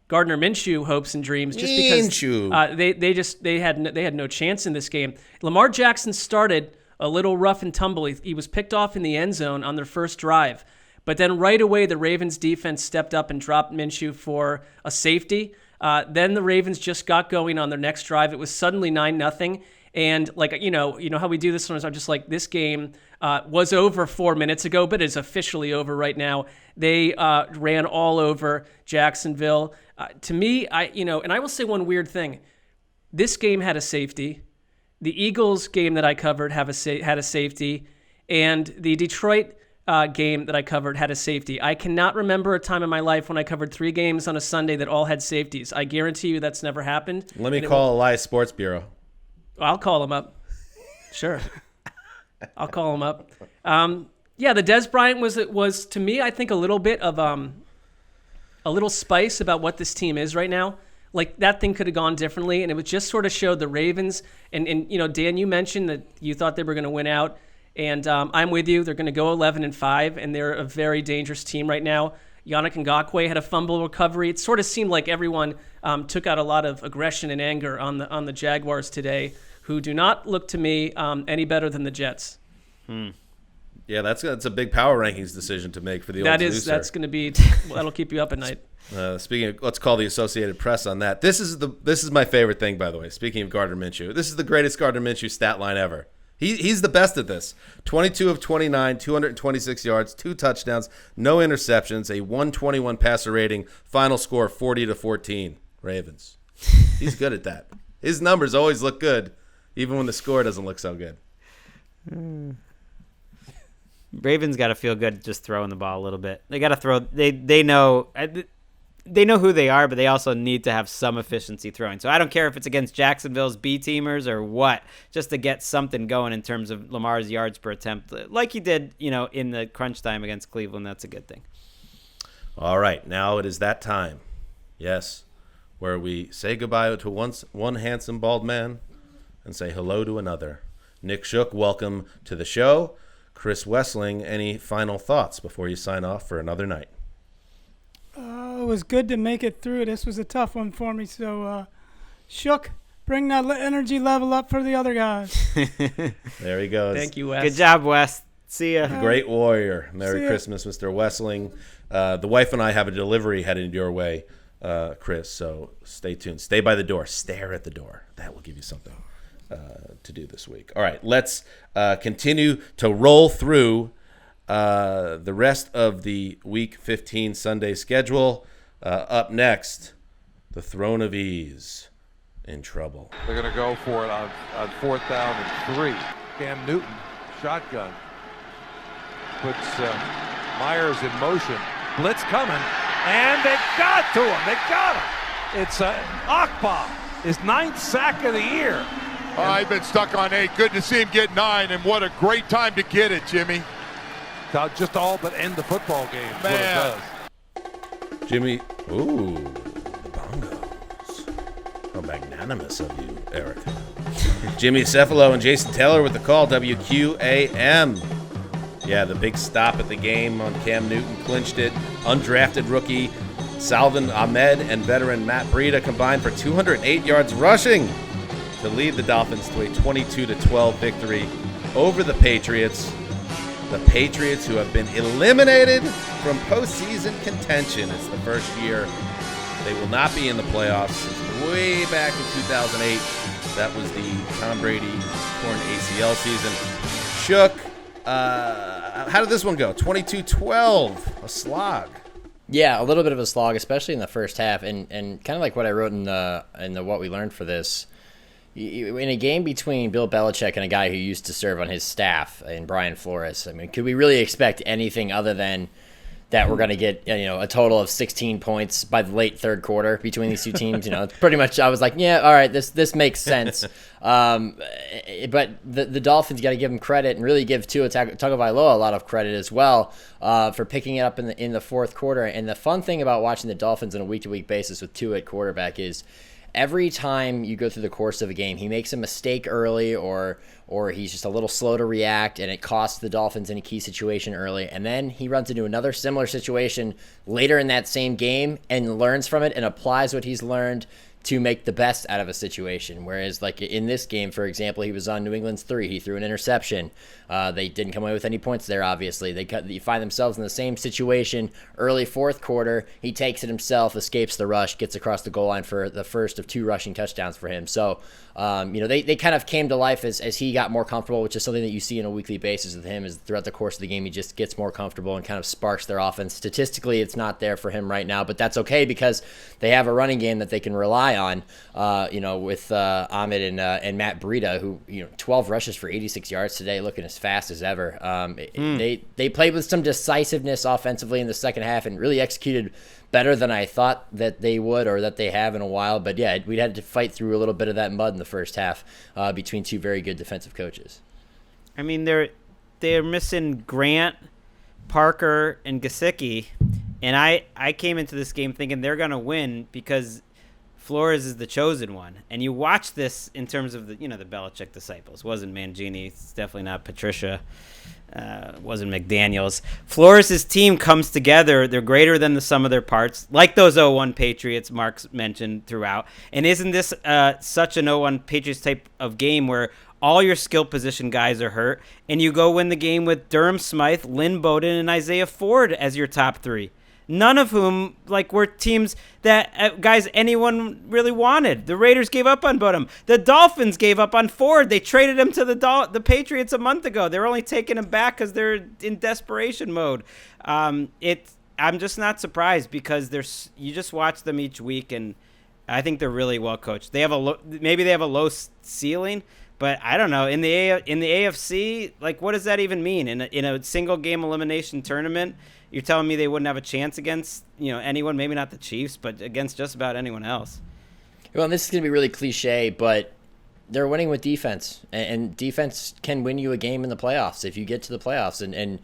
Gardner Minshew hopes and dreams, just because they had no chance in this game. Lamar Jackson started a little rough and tumble. He was picked off in the end zone on their first drive. But then right away, the Ravens defense stepped up and dropped Minshew for a safety. Then the Ravens just got going on their next drive. It was suddenly 9-0. And you know how we do this sometimes. I'm just like, this game was over 4 minutes ago, but it's officially over right now. They ran all over Jacksonville. To me, and I will say one weird thing. This game had a safety. The Eagles game that I covered had a safety, and the Detroit game that I covered had a safety. I cannot remember a time in my life when I covered 3 games on a Sunday that all had safeties. I guarantee you that's never happened. Let me call Elias Sports Bureau. I'll call him up. Sure. I'll call him up. The Des Bryant was to me, I think, a little bit of a little spice about what this team is right now. Like, that thing could have gone differently, and it was just sort of showed the Ravens. And Dan, you mentioned that you thought they were going to win out, and I'm with you. They're going to go 11-5, and they're a very dangerous team right now. Yannick Ngakoue had a fumble recovery. It sort of seemed like everyone took out a lot of aggression and anger on the Jaguars today, who do not look to me any better than the Jets. Yeah, that's a big power rankings decision to make for the old Zeus. That's going to be that'll keep you up at night. Speaking of, let's call the Associated Press on that. This is my favorite thing, by the way. Speaking of Gardner Minshew, this is the greatest Gardner Minshew stat line ever. He's the best at this. 22 of 29, 226 yards, 2 touchdowns, no interceptions, a 121 passer rating, final score 40-14. Ravens. He's good at that. His numbers always look good, even when the score doesn't look so good. Ravens got to feel good just throwing the ball a little bit. They got to throw. They know who they are, but they also need to have some efficiency throwing. So I don't care if it's against Jacksonville's B teamers or what, just to get something going in terms of Lamar's yards per attempt, like he did, in the crunch time against Cleveland. That's a good thing. All right, now it is that time. Yes, where we say goodbye to one handsome bald man and say hello to another. Nick Shook, welcome to the show. Chris Wesseling, any final thoughts before you sign off for another night? It was good to make it through. This was a tough one for me. So, Shook, bring that energy level up for the other guys. There he goes. Thank you, Wes. Good job, Wes. See ya. Great warrior. Merry Christmas, Mr. Wesseling. The wife and I have a delivery headed your way, Chris, so stay tuned. Stay by the door. Stare at the door. That will give you something to do this week. All right, let's continue to roll through the rest of the Week 15 Sunday schedule. Up next, the Throne of Ease in trouble. They're going to go for it on 4th down and 3. Cam Newton, shotgun, puts Myers in motion. Blitz coming, and they got to him. They got him. It's Akpa, his 9th sack of the year. I've been stuck on 8. Good to see him get 9, and what a great time to get it, Jimmy. Just all but end the football game. What it does. Jimmy, ooh, the bongos. How magnanimous of you, Eric. Jimmy Cefalo and Jason Taylor with the call, WQAM. Yeah, the big stop at the game on Cam Newton clinched it. Undrafted rookie Salvin Ahmed and veteran Matt Breida combined for 208 yards rushing to lead the Dolphins to a 22-12 victory over the Patriots. The Patriots, who have been eliminated from postseason contention. It's the first year they will not be in the playoffs since way back in 2008. That was the Tom Brady torn ACL season. Shook, how did this one go? 22-12, a slog. Yeah, a little bit of a slog, especially in the first half, and kind of like what I wrote in the what we learned for this. In a game between Bill Belichick and a guy who used to serve on his staff in Brian Flores, I mean, could we really expect anything other than that we're going to get a total of 16 points by the late third quarter between these two teams. It's pretty much, I was like, yeah, all right, this makes sense. But the Dolphins got to give them credit and really give Tua Tagovailoa a lot of credit as well for picking it up in the fourth quarter. And the fun thing about watching the Dolphins on a week-to-week basis with Tua at quarterback is every time you go through the course of a game, he makes a mistake early or he's just a little slow to react, and it costs the Dolphins in a key situation early. And then he runs into another similar situation later in that same game and learns from it and applies what he's learned to make the best out of a situation. Whereas, like in this game, for example, he was on New England's 3. He threw an interception. They didn't come away with any points there, obviously. They find themselves in the same situation early fourth quarter. He takes it himself, escapes the rush, gets across the goal line for the first of 2 rushing touchdowns for him. So, they kind of came to life as he got more comfortable, which is something that you see on a weekly basis with him, is throughout the course of the game, he just gets more comfortable and kind of sparks their offense. Statistically, it's not there for him right now, but that's okay because they have a running game that they can rely on, with Ahmed and Matt Breida, who, 12 rushes for 86 yards today, looking as fast as ever. They played with some decisiveness offensively in the second half and really executed better than I thought that they would or that they have in a while. But yeah, we had to fight through a little bit of that mud in the first half between 2 very good defensive coaches. I mean, they're missing Grant, Parker, and Gesicki, and I came into this game thinking they're going to win because Flores is the chosen one. And you watch this in terms of the Belichick disciples. It wasn't Mangini. It's definitely not Patricia. Wasn't McDaniels. Flores' team comes together. They're greater than the sum of their parts, like those 0-1 Patriots Marc's mentioned throughout. And isn't this such an 0-1 Patriots type of game where all your skill position guys are hurt, and you go win the game with Durham Smythe, Lynn Bowden, and Isaiah Ford as your top 3? None of whom were teams that guys anyone really wanted. The Raiders gave up on Bodum. The Dolphins gave up on Ford. They traded him to the Patriots a month ago. They're only taking him back because they're in desperation mode. I'm just not surprised because you just watch them each week, and I think they're really well coached. They have maybe they have a low ceiling, but I don't know. In the AFC, what does that even mean in a single game elimination tournament? You're telling me they wouldn't have a chance against, anyone, maybe not the Chiefs, but against just about anyone else. Well, and this is going to be really cliche, but they're winning with defense, and defense can win you a game in the playoffs if you get to the playoffs. And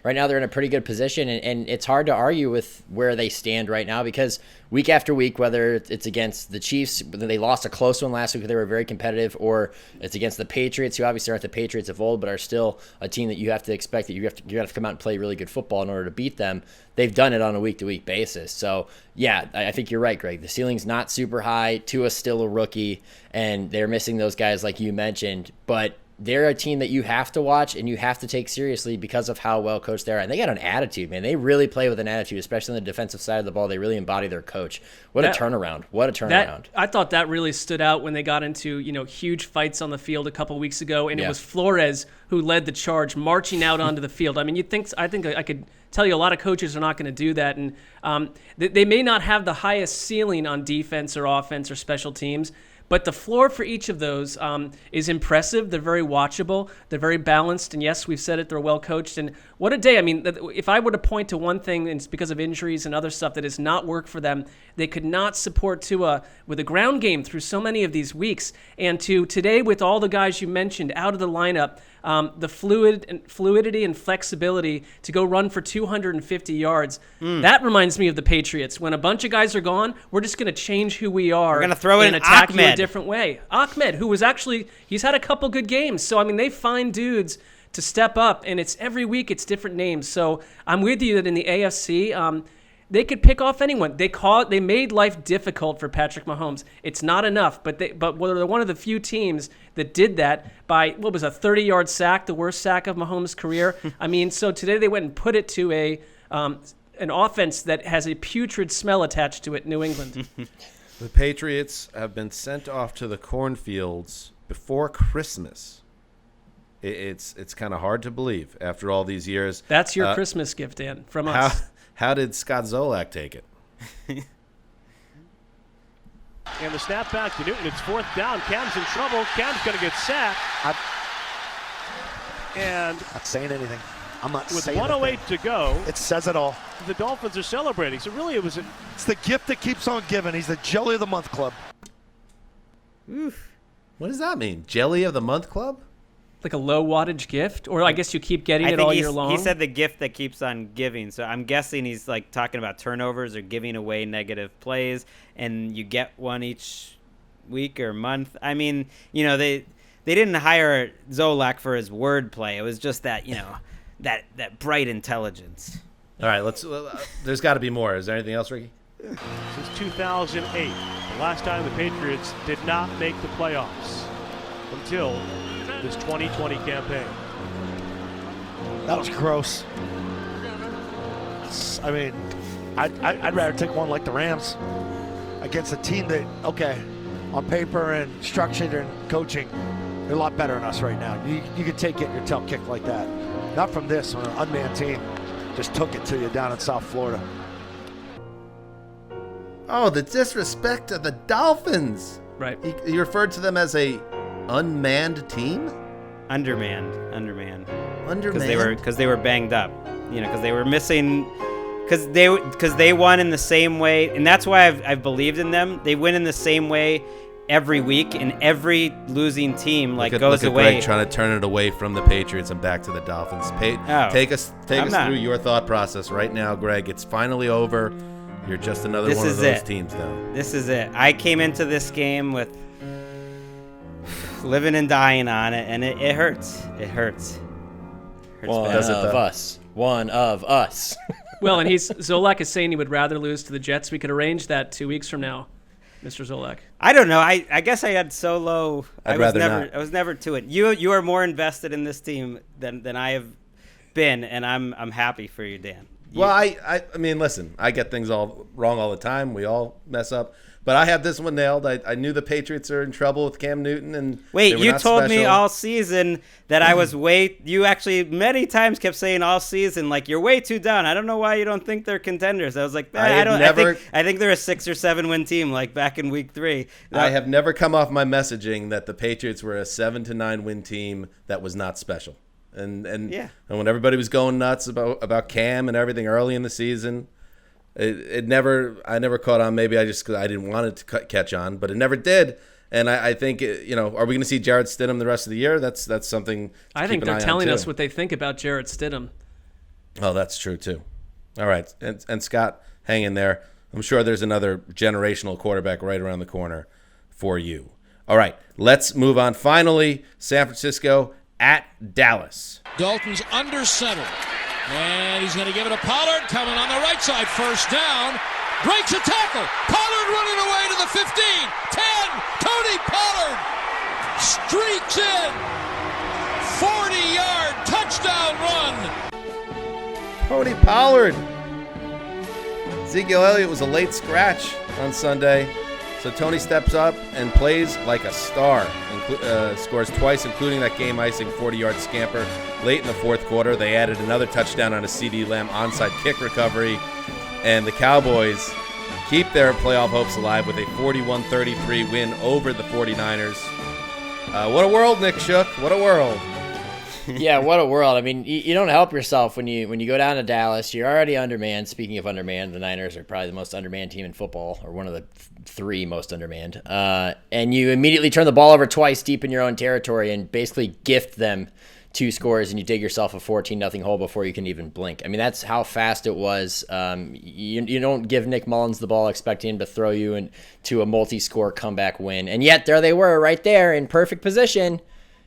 right now they're in a pretty good position, and it's hard to argue with where they stand right now because week after week, whether it's against the Chiefs, they lost a close one last week, they were very competitive, or it's against the Patriots, who obviously aren't the Patriots of old, but are still a team that you have to expect that you have to come out and play really good football in order to beat them. They've done it on a week-to-week basis. So, yeah, I think you're right, Greg. The ceiling's not super high. Tua's still a rookie, and they're missing those guys like you mentioned, but they're a team that you have to watch and you have to take seriously because of how well coached they are. And they got an attitude, man. They really play with an attitude, especially on the defensive side of the ball. They really embody their coach. What a turnaround. I thought that really stood out when they got into, huge fights on the field a couple weeks ago, and it was Flores who led the charge, marching out onto the field. I mean, I think I could tell you a lot of coaches are not going to do that. And they may not have the highest ceiling on defense or offense or special teams, but the floor for each of those is impressive. They're very watchable. They're very balanced. And yes, we've said it, they're well coached. And what a day. I mean, if I were to point to one thing, and it's because of injuries and other stuff that has not worked for them, they could not support Tua with a ground game through so many of these weeks. And today, with all the guys you mentioned out of the lineup, the fluidity and flexibility to go run for 250 yards. That reminds me of the Patriots. When a bunch of guys are gone, we're just going to change who we are. We're going to throw in attack Ahmed you a different way. Ahmed, who was he's had a couple good games. So, I mean, they find dudes to step up, and it's every week it's different names. So I'm with you that in the AFC, they could pick off anyone. They made life difficult for Patrick Mahomes. It's not enough, but they're one of the few teams that did that by, what was a 30-yard sack, the worst sack of Mahomes' career. I mean, so today they went and put it to an offense that has a putrid smell attached to it, New England. The Patriots have been sent off to the cornfields before Christmas. It's kind of hard to believe after all these years. That's your Christmas gift, Dan, from us. How did Scott Zolak take it? And the snap back to Newton. It's fourth down. Cam's in trouble. Cam's going to get sacked. And not saying anything. I'm not with saying 1:08 to go. It says it all. the Dolphins are celebrating. So really, It's the gift that keeps on giving. He's the Jelly of the Month Club. Oof. What does that mean? Jelly of the Month Club? Like a low wattage gift? Or I guess you keep getting it all year long? He said the gift that keeps on giving. So I'm guessing he's like talking about turnovers or giving away negative plays, and you get one each week or month. I mean, they didn't hire Zolak for his wordplay. It was just that, that bright intelligence. All right, there's got to be more. Is there anything else, Ricky? since 2008, the last time the Patriots did not make the playoffs until this 2020 campaign. That was gross. I mean, I'd rather take one like the Rams against a team that, okay, on paper and structured and coaching, they're a lot better than us right now. You could take it your tail kicked like that. Not from this, when an unmanned team just took it to you down in South Florida. Oh, the disrespect to the Dolphins. Right. He referred to them as a unmanned team? Undermanned. Undermanned? Because they were banged up. Because they were missing. Because they won in the same way, and that's why I've believed in them. They win in the same way every week, and every losing team goes away. Look at Gregg trying to turn it away from the Patriots and back to the Dolphins. Take us through your thought process right now, Gregg. It's finally over. You're just another one of those teams now. This is it. I came into this game with living and dying on it, and it hurts. It hurts. One of us. Well, and Zolak is saying he would rather lose to the Jets. We could arrange that 2 weeks from now, Mr. Zolak. I don't know. I guess I had so low. I was never to it. You are more invested in this team than I have been, and I'm happy for you, Dan. Well, I mean, listen, I get things all wrong all the time. We all mess up. But I had this one nailed. I knew the Patriots are in trouble with Cam Newton. And wait, you told me all season that I was you actually many times kept saying all season, like, you're way too down. I don't know why you don't think they're contenders. I was like, I think they're a 6 or 7 win team, like back in week 3. I have never come off my messaging that the Patriots were a 7 to 9 win team that was not special. And when everybody was going nuts about Cam and everything early in the season, I never caught on. Maybe I didn't want it to catch on, but it never did. And I think, are we going to see Jarrett Stidham the rest of the year? That's something. I think they're telling us what they think about Jarrett Stidham. Oh, that's true too. All right, and Scott, hang in there. I'm sure there's another generational quarterback right around the corner for you. All right, let's move on. Finally, San Francisco at Dallas. Dalton's under center. And he's going to give it to Pollard, coming on the right side. First down. Breaks a tackle. Pollard running away to the 15. 10. Tony Pollard streaks in. 40-yard touchdown run. Tony Pollard. Ezekiel Elliott was a late scratch on Sunday. So Tony steps up and plays like a star. Scores twice, including that game-icing 40-yard scamper late in the fourth quarter. They added another touchdown on a CeeDee Lamb onside kick recovery. And the Cowboys keep their playoff hopes alive with a 41-33 win over the 49ers. What a world, Nick Shook. What a world. Yeah, what a world. I mean, you don't help yourself when you go down to Dallas. You're already undermanned. Speaking of undermanned, the Niners are probably the most undermanned team in football, or one of the 3 most undermanned. And you immediately turn the ball over twice deep in your own territory and basically gift them 2 scores, and you dig yourself a 14-0 hole before you can even blink. I mean, that's how fast it was. You don't give Nick Mullins the ball expecting him to throw you into a multi-score comeback win. And yet there they were right there in perfect position,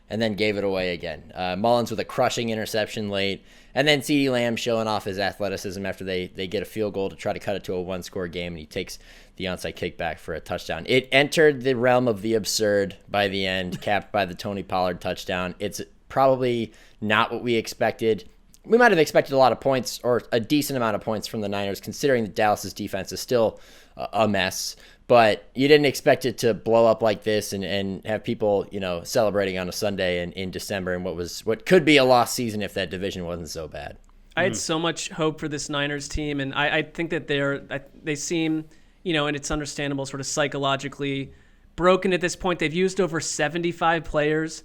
and then gave it away again. Mullins with a crushing interception late, and then CeeDee Lamb showing off his athleticism after they get a field goal to try to cut it to a 1-score game, and he takes the onside kick back for a touchdown. It entered the realm of the absurd by the end, capped by the Tony Pollard touchdown. It's probably not what we expected. We might have expected a lot of points, or a decent amount of points from the Niners, considering that Dallas's defense is still a mess. But you didn't expect it to blow up like this and have people, celebrating on a Sunday in December in what could be a lost season if that division wasn't so bad. I had so much hope for this Niners team, and I think that they seem, and it's understandable, sort of psychologically broken at this point. They've used over 75 players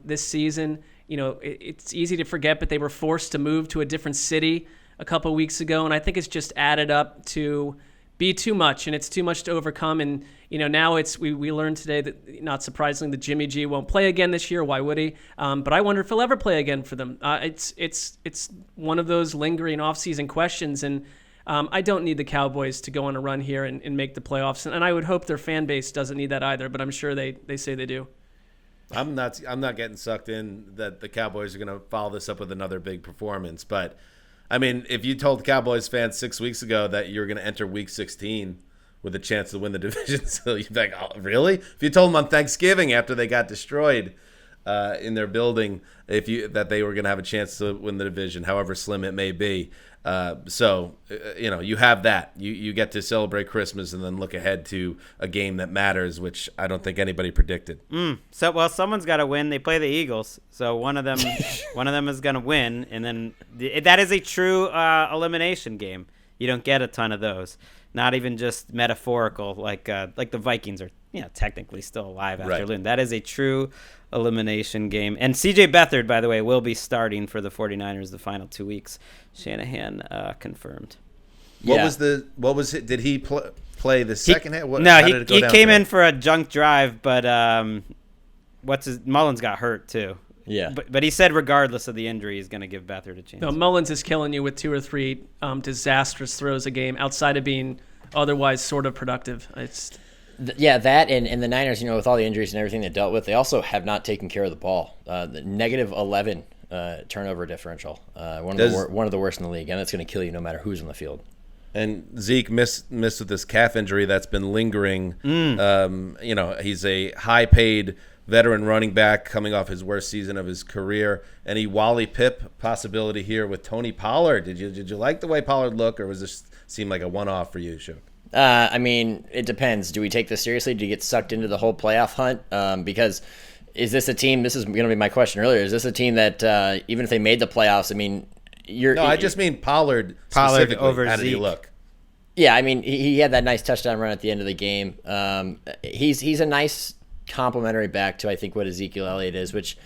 this season. It's easy to forget, but they were forced to move to a different city a couple of weeks ago, and I think it's just added up to be too much, and it's too much to overcome. And now we learned today that, not surprisingly, that Jimmy G won't play again this year. Why would he? But I wonder if he'll ever play again for them. It's one of those lingering offseason questions, and I don't need the Cowboys to go on a run here and make the playoffs, and I would hope their fan base doesn't need that either. But I'm sure they say they do. I'm not getting sucked in that the Cowboys are going to follow this up with another big performance, but I mean, if you told Cowboys fans 6 weeks ago that you're going to enter Week 16 with a chance to win the division, so you'd be like, oh, really? If you told them on Thanksgiving after they got destroyed in their building, that they were going to have a chance to win the division, however slim it may be. You have that. You get to celebrate Christmas and then look ahead to a game that matters, which I don't think anybody predicted. So someone's got to win. They play the Eagles, so one of them is going to win, and then that is a true elimination game. You don't get a ton of those. Not even just metaphorical, like the Vikings are technically still alive after losing. That is a true elimination game. And C.J. Beathard, by the way, will be starting for the 49ers the final 2 weeks. Shanahan confirmed. What was it? Did he play the second half? He came in for a junk drive, but Mullins got hurt too. Yeah. But he said regardless of the injury, he's going to give Beathard a chance. No, Mullins is killing you with 2 or 3 disastrous throws a game outside of being otherwise sort of productive. That and the Niners, with all the injuries and everything they dealt with, they also have not taken care of the ball. The negative 11 turnover differential, one of the worst in the league, and that's going to kill you no matter who's on the field. And Zeke missed with this calf injury that's been lingering. He's a high-paid veteran running back coming off his worst season of his career. Any Wally Pipp possibility here with Tony Pollard? Did you like the way Pollard looked, or was this seem like a one-off for you, Shook? I mean, it depends. Do we take this seriously? Do you get sucked into the whole playoff hunt? Because is this a team? This is going to be my question earlier. Is this a team that even if they made the playoffs, I mean, I just mean Pollard specifically. Over How Zeke. did he look? Yeah, I mean, he had that nice touchdown run at the end of the game. He's a nice complementary back to, I think, what Ezekiel Elliott is, which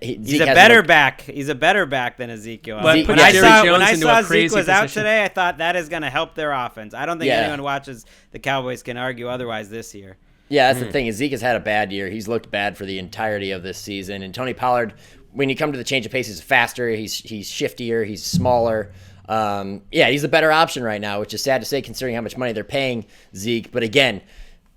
he's a better back. He's a better back than Ezekiel Elliott. When I saw Zeke was out today, I thought that is going to help their offense. I don't think anyone watches the Cowboys can argue otherwise this year. Yeah, that's the thing. Zeke has had a bad year. He's looked bad for the entirety of this season. And Tony Pollard, when you come to the change of pace, he's faster. He's shiftier. He's smaller. He's a better option right now, which is sad to say considering how much money they're paying Zeke. But again,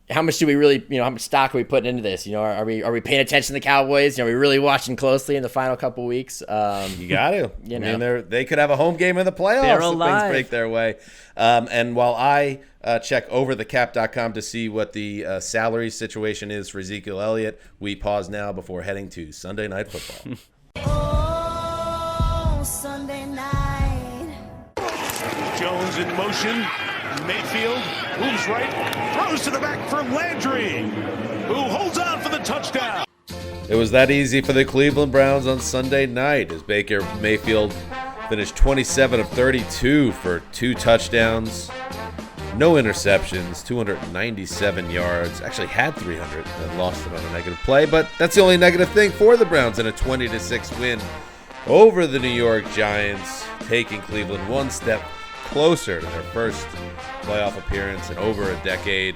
how much do we really, how much stock are we putting into this? Are we paying attention to the Cowboys? Are we really watching closely in the final couple weeks? You got to. I mean, they could have a home game in the playoffs if things break their way. And while I check overthecap.com to see what the salary situation is for Ezekiel Elliott, we pause now before heading to Sunday Night Football. Oh, Sunday night. Jones in motion. Mayfield moves right, throws to the back for Landry, who holds on for the touchdown. It was that easy for the Cleveland Browns on Sunday night as Baker Mayfield finished 27 of 32 for 2 touchdowns, no interceptions, 297 yards. Actually had 300 and lost it on a negative play, but that's the only negative thing for the Browns in a 20-6 win over the New York Giants, taking Cleveland one step closer to their first playoff appearance in over a decade.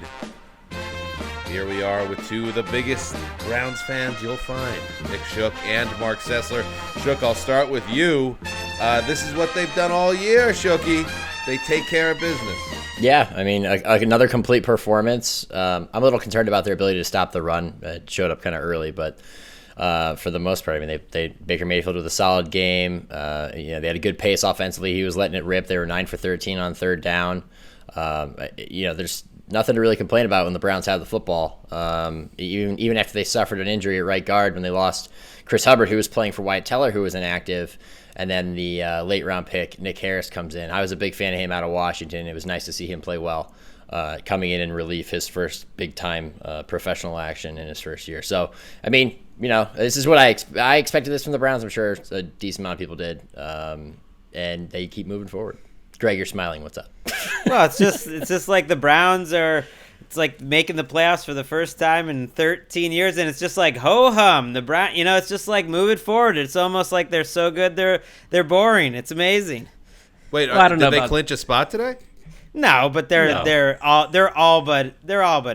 Here we are with 2 of the biggest Browns fans you'll find, Nick Shook and Marc Sessler. Shook, I'll start with you. This is what they've done all year, Shookie. They take care of business. Yeah, I mean, another complete performance. I'm a little concerned about their ability to stop the run. It showed up kind of early, but for the most part, I mean, they Baker Mayfield with a solid game. They had a good pace offensively. He was letting it rip. They were 9 for 13 on third down. There's nothing to really complain about when the Browns have the football. Even after they suffered an injury at right guard when they lost Chris Hubbard, who was playing for Wyatt Teller, who was inactive, and then the late round pick Nick Harris comes in. I was a big fan of him out of Washington. It was nice to see him play well, coming in relief, his first big time professional action in his first year. So I mean, this is what I expected this from the Browns. I'm sure a decent amount of people did, and they keep moving forward. Gregg, you're smiling. What's up? Well, it's just like the Browns are. It's like making the playoffs for the first time in 13 years, and it's just like ho-hum. The Brown, it's just like moving forward. It's almost like they're so good they're boring. It's amazing. Wait, Well, I don't know did they about- clinch a spot today? No, but they're all but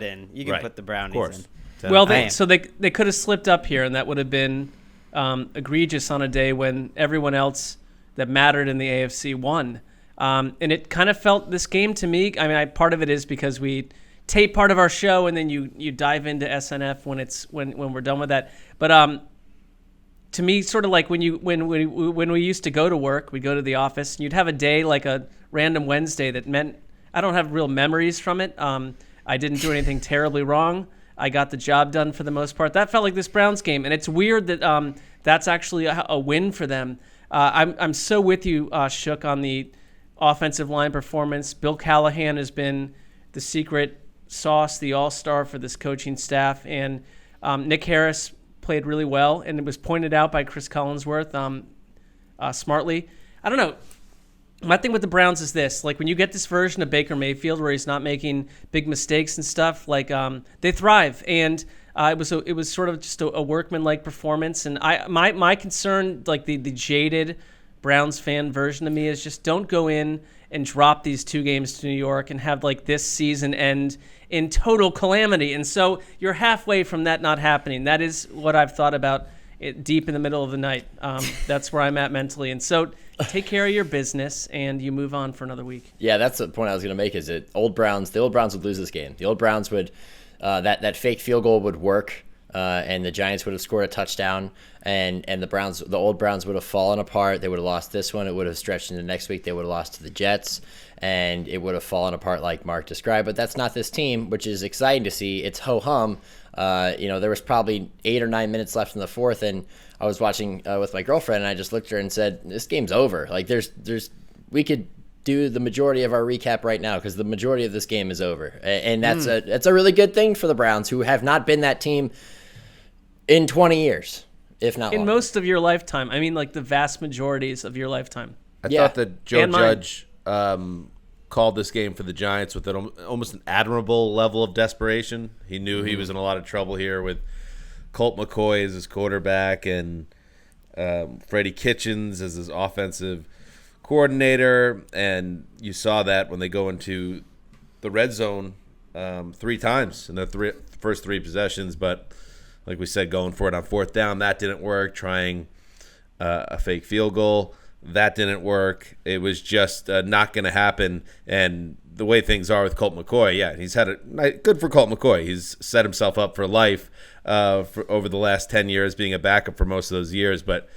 in. You can Right. put the Brownies Of course. in. Well, they could have slipped up here, and that would have been egregious on a day when everyone else that mattered in the AFC won. And it kind of felt this game to me. I mean, part of it is because we tape part of our show, and then you dive into SNF when we're done with that. But to me, sort of like when we used to go to work, we'd go to the office, and you'd have a day like a random Wednesday that meant I don't have real memories from it. I didn't do anything terribly wrong. I got the job done for the most part. That felt like this Browns game, and it's weird that that's actually a win for them. I'm so with you, Shook, on the offensive line performance. Bill Callahan has been the secret sauce, the all-star for this coaching staff, and Nick Harris played really well, and it was pointed out by Chris Collinsworth smartly. I don't know. My thing with the Browns is this: like when you get this version of Baker Mayfield where he's not making big mistakes and stuff, like they thrive. And it was sort of just a workman-like performance. And my concern, like the jaded Browns fan version of me, is just don't go in and drop these 2 games to New York and have like this season end in total calamity. And so you're halfway from that not happening. That is what I've thought about it deep in the middle of the night. That's where I'm at mentally. And so take care of your business and you move on for another week. Yeah, that's the point I was going to make. Is that the old Browns would lose this game. The old Browns would that fake field goal would work, and the Giants would have scored a touchdown, and the old Browns would have fallen apart. They would have lost this one. It would have stretched into next week. They would have lost to the Jets, and it would have fallen apart like Marc described. But that's not this team, which is exciting to see. It's ho-hum. There was probably 8 or 9 minutes left in the fourth, and I was watching with my girlfriend, and I just looked at her and said, "This game's over. Like, we could do the majority of our recap right now because the majority of this game is over." And that's a really good thing for the Browns, who have not been that team in 20 years, if not in longer. most of your lifetime. I mean, like the vast majorities of your lifetime. I thought that Joe Judge called this game for the Giants with almost an admirable level of desperation. He knew he was in a lot of trouble here with Colt McCoy as his quarterback and Freddie Kitchens as his offensive coordinator. And you saw that when they go into the red zone 3 times in the first 3 possessions. But like we said, going for it on 4th down, that didn't work. Trying a fake field goal, that didn't work. It was just not going to happen. And the way things are with Colt McCoy, yeah, he's had good for Colt McCoy. He's set himself up for life over the last 10 years, being a backup for most of those years. But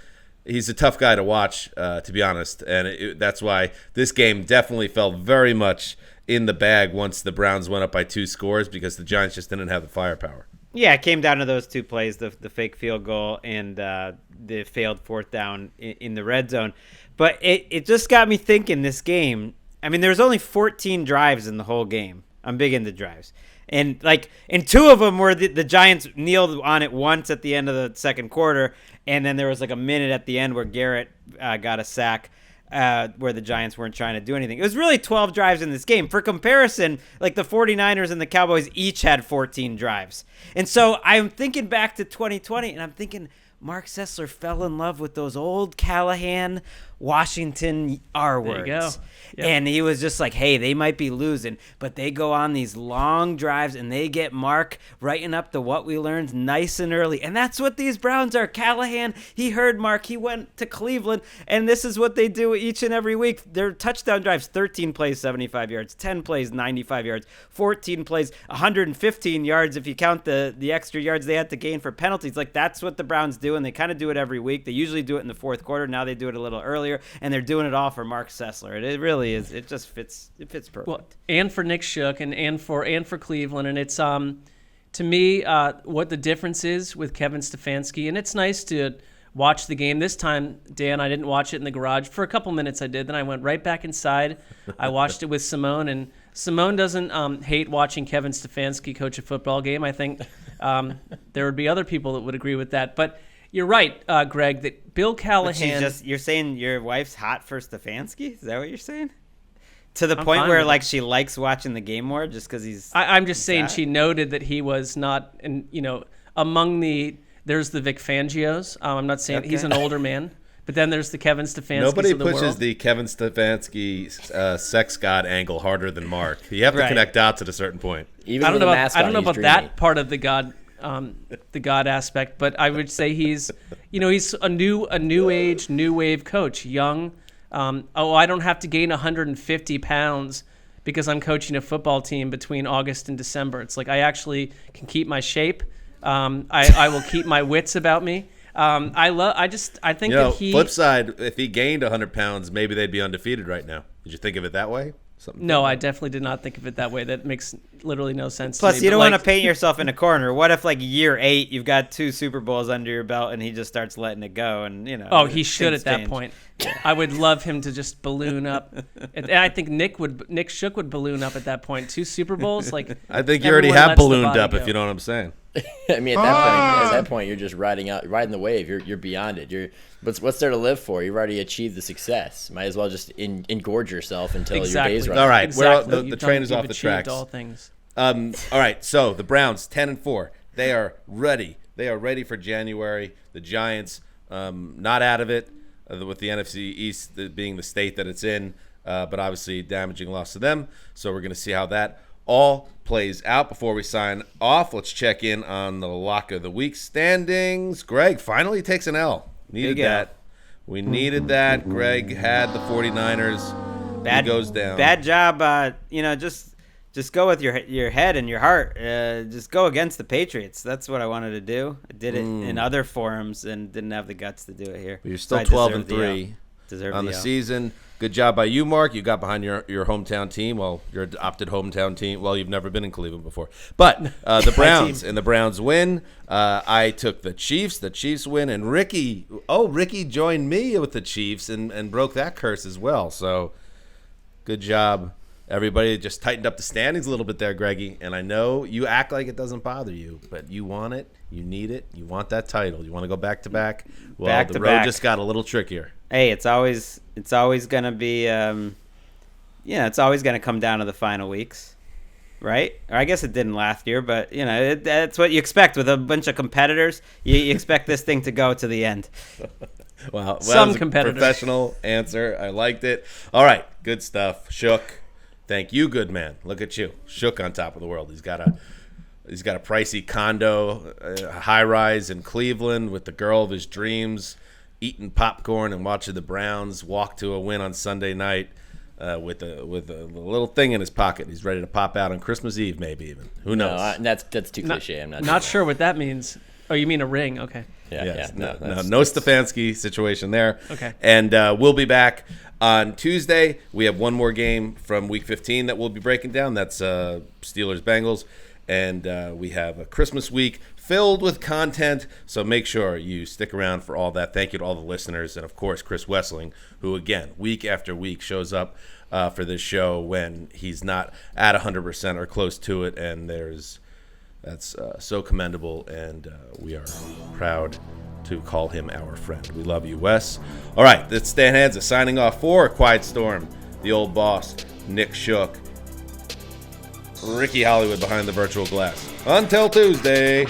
he's a tough guy to watch, to be honest. And that's why this game definitely felt very much in the bag once the Browns went up by 2 scores, because the Giants just didn't have the firepower. Yeah, it came down to those 2 plays, the fake field goal and the failed 4th down in the red zone. But it just got me thinking this game. I mean, there was only 14 drives in the whole game. I'm big into drives. And 2 of them were the Giants kneeled on it once at the end of the second quarter, and then there was like a minute at the end where Garrett got a sack. Where the Giants weren't trying to do anything. It was really 12 drives in this game. For comparison, like the 49ers and the Cowboys each had 14 drives. And so I'm thinking back to 2020, and I'm thinking Marc Sessler fell in love with those old Callahan, Washington R words. There you go. Yep. And he was just like, hey, they might be losing, but they go on these long drives and they get Marc writing up the what we learned nice and early. And that's what these Browns are. Callahan, he heard Marc. He went to Cleveland, and this is what they do each and every week. Their touchdown drives, 13 plays, 75 yards, 10 plays, 95 yards, 14 plays, 115 yards if you count the extra yards they had to gain for penalties. Like, that's what the Browns do, and they kind of do it every week. They usually do it in the 4th quarter. Now they do it a little earlier, and they're doing it all for Marc Sessler. It really is. It just fits. It fits perfect. Well, and for Nick Shook and for Cleveland, and it's to me what the difference is with Kevin Stefanski, and it's nice to watch the game. This time, Dan, I didn't watch it in the garage. For a couple minutes I did, then I went right back inside. I watched it with Simone, and Simone doesn't hate watching Kevin Stefanski coach a football game. I think there would be other people that would agree with that. But you're right, Gregg, that Bill Callahan... You're saying your wife's hot for Stefanski? Is that what you're saying? To the I'm point fine where, with like, it. she likes watching the game more just because he's... I'm just saying she noted that he was not, among the... There's the Vic Fangios. I'm not saying he's an older man. But then there's the Kevin Stefanskis Nobody of the pushes world. the Kevin Stefanski sex god angle harder than Marc. You have to connect dots at a certain point. Even I don't with know a about, mask on, I don't know he's about dreamy. that part of the God aspect, but I would say he's a new age, new wave coach, young. I don't have to gain 150 pounds because I'm coaching a football team between August and December. It's like I actually can keep my shape. I will keep my wits about me. I think that he. Flip side, if he gained 100 pounds, maybe they'd be undefeated right now. Did you think of it that way? No, I definitely did not think of it that way. That makes literally no sense. Plus, to me. you don't want to paint yourself in a corner. What if, like, year 8, you've got 2 Super Bowls under your belt, and he just starts letting it go, and Oh, he should at that change. point. I would love him to just balloon up. And I think Nick Shook would balloon up at that point. 2 Super Bowls, like I think you already have ballooned up, if you know what I'm saying. I mean, at that point, you're just riding the wave. You're beyond it. What's there to live for? You've already achieved the success. Might as well just engorge yourself until your days run. All right, exactly. the train is off the tracks. All things. All right, so the Browns 10-4. They are ready. They are ready for January. The Giants not out of it with the NFC East being the state that it's in, but obviously damaging loss to them. So we're going to see how that all plays out. Before we sign off, let's check in on the lock of the week standings. Gregg finally takes an L. Needed that. We needed that. Gregg had the 49ers. He goes down. Bad job. Just go with your head and your heart. Just go against the Patriots. That's what I wanted to do. I did it in other forums and didn't have the guts to do it here. But you're still So 12-3 on the season. Good job by you, Marc. You got behind your hometown team. Well, your adopted hometown team. Well, you've never been in Cleveland before. But the Browns and the Browns win. I took the Chiefs. The Chiefs win. And Ricky joined me with the Chiefs and broke that curse as well. So good job, everybody. Just tightened up the standings a little bit there, Greggy. And I know you act like it doesn't bother you, but you want it. You need it. You want that title. You want to go back-to-back. Well, the road just got a little trickier. Hey, it's always gonna be, it's always gonna come down to the final weeks, right? Or I guess it didn't last year, but that's what you expect with a bunch of competitors. You expect this thing to go to the end. Wow, Some that was competitors. A professional answer. I liked it. All right, good stuff. Shook, thank you, good man. Look at you, Shook on top of the world. He's got a pricey condo, high rise in Cleveland with the girl of his dreams, eating popcorn and watching the Browns walk to a win on Sunday night with a little thing in his pocket. He's ready to pop out on Christmas Eve, maybe even. Who knows? No, that's too cliche. I'm not sure what that means. Oh, you mean a ring? Okay. No Stefanski situation there. Okay. And we'll be back on Tuesday. We have one more game from Week 15 that we'll be breaking down. That's Steelers-Bengals. And we have a Christmas week filled with content, so make sure you stick around for all that. Thank you to all the listeners, and of course Chris Wesseling, who again week after week shows up for this show when he's not at 100% or close to it, and that's so commendable, and we are proud to call him our friend. We love you, Wes. All right, that's Stan Hanzus signing off for Quiet Storm, the old boss, Nick Shook, Ricky Hollywood behind the virtual glass. Until Tuesday.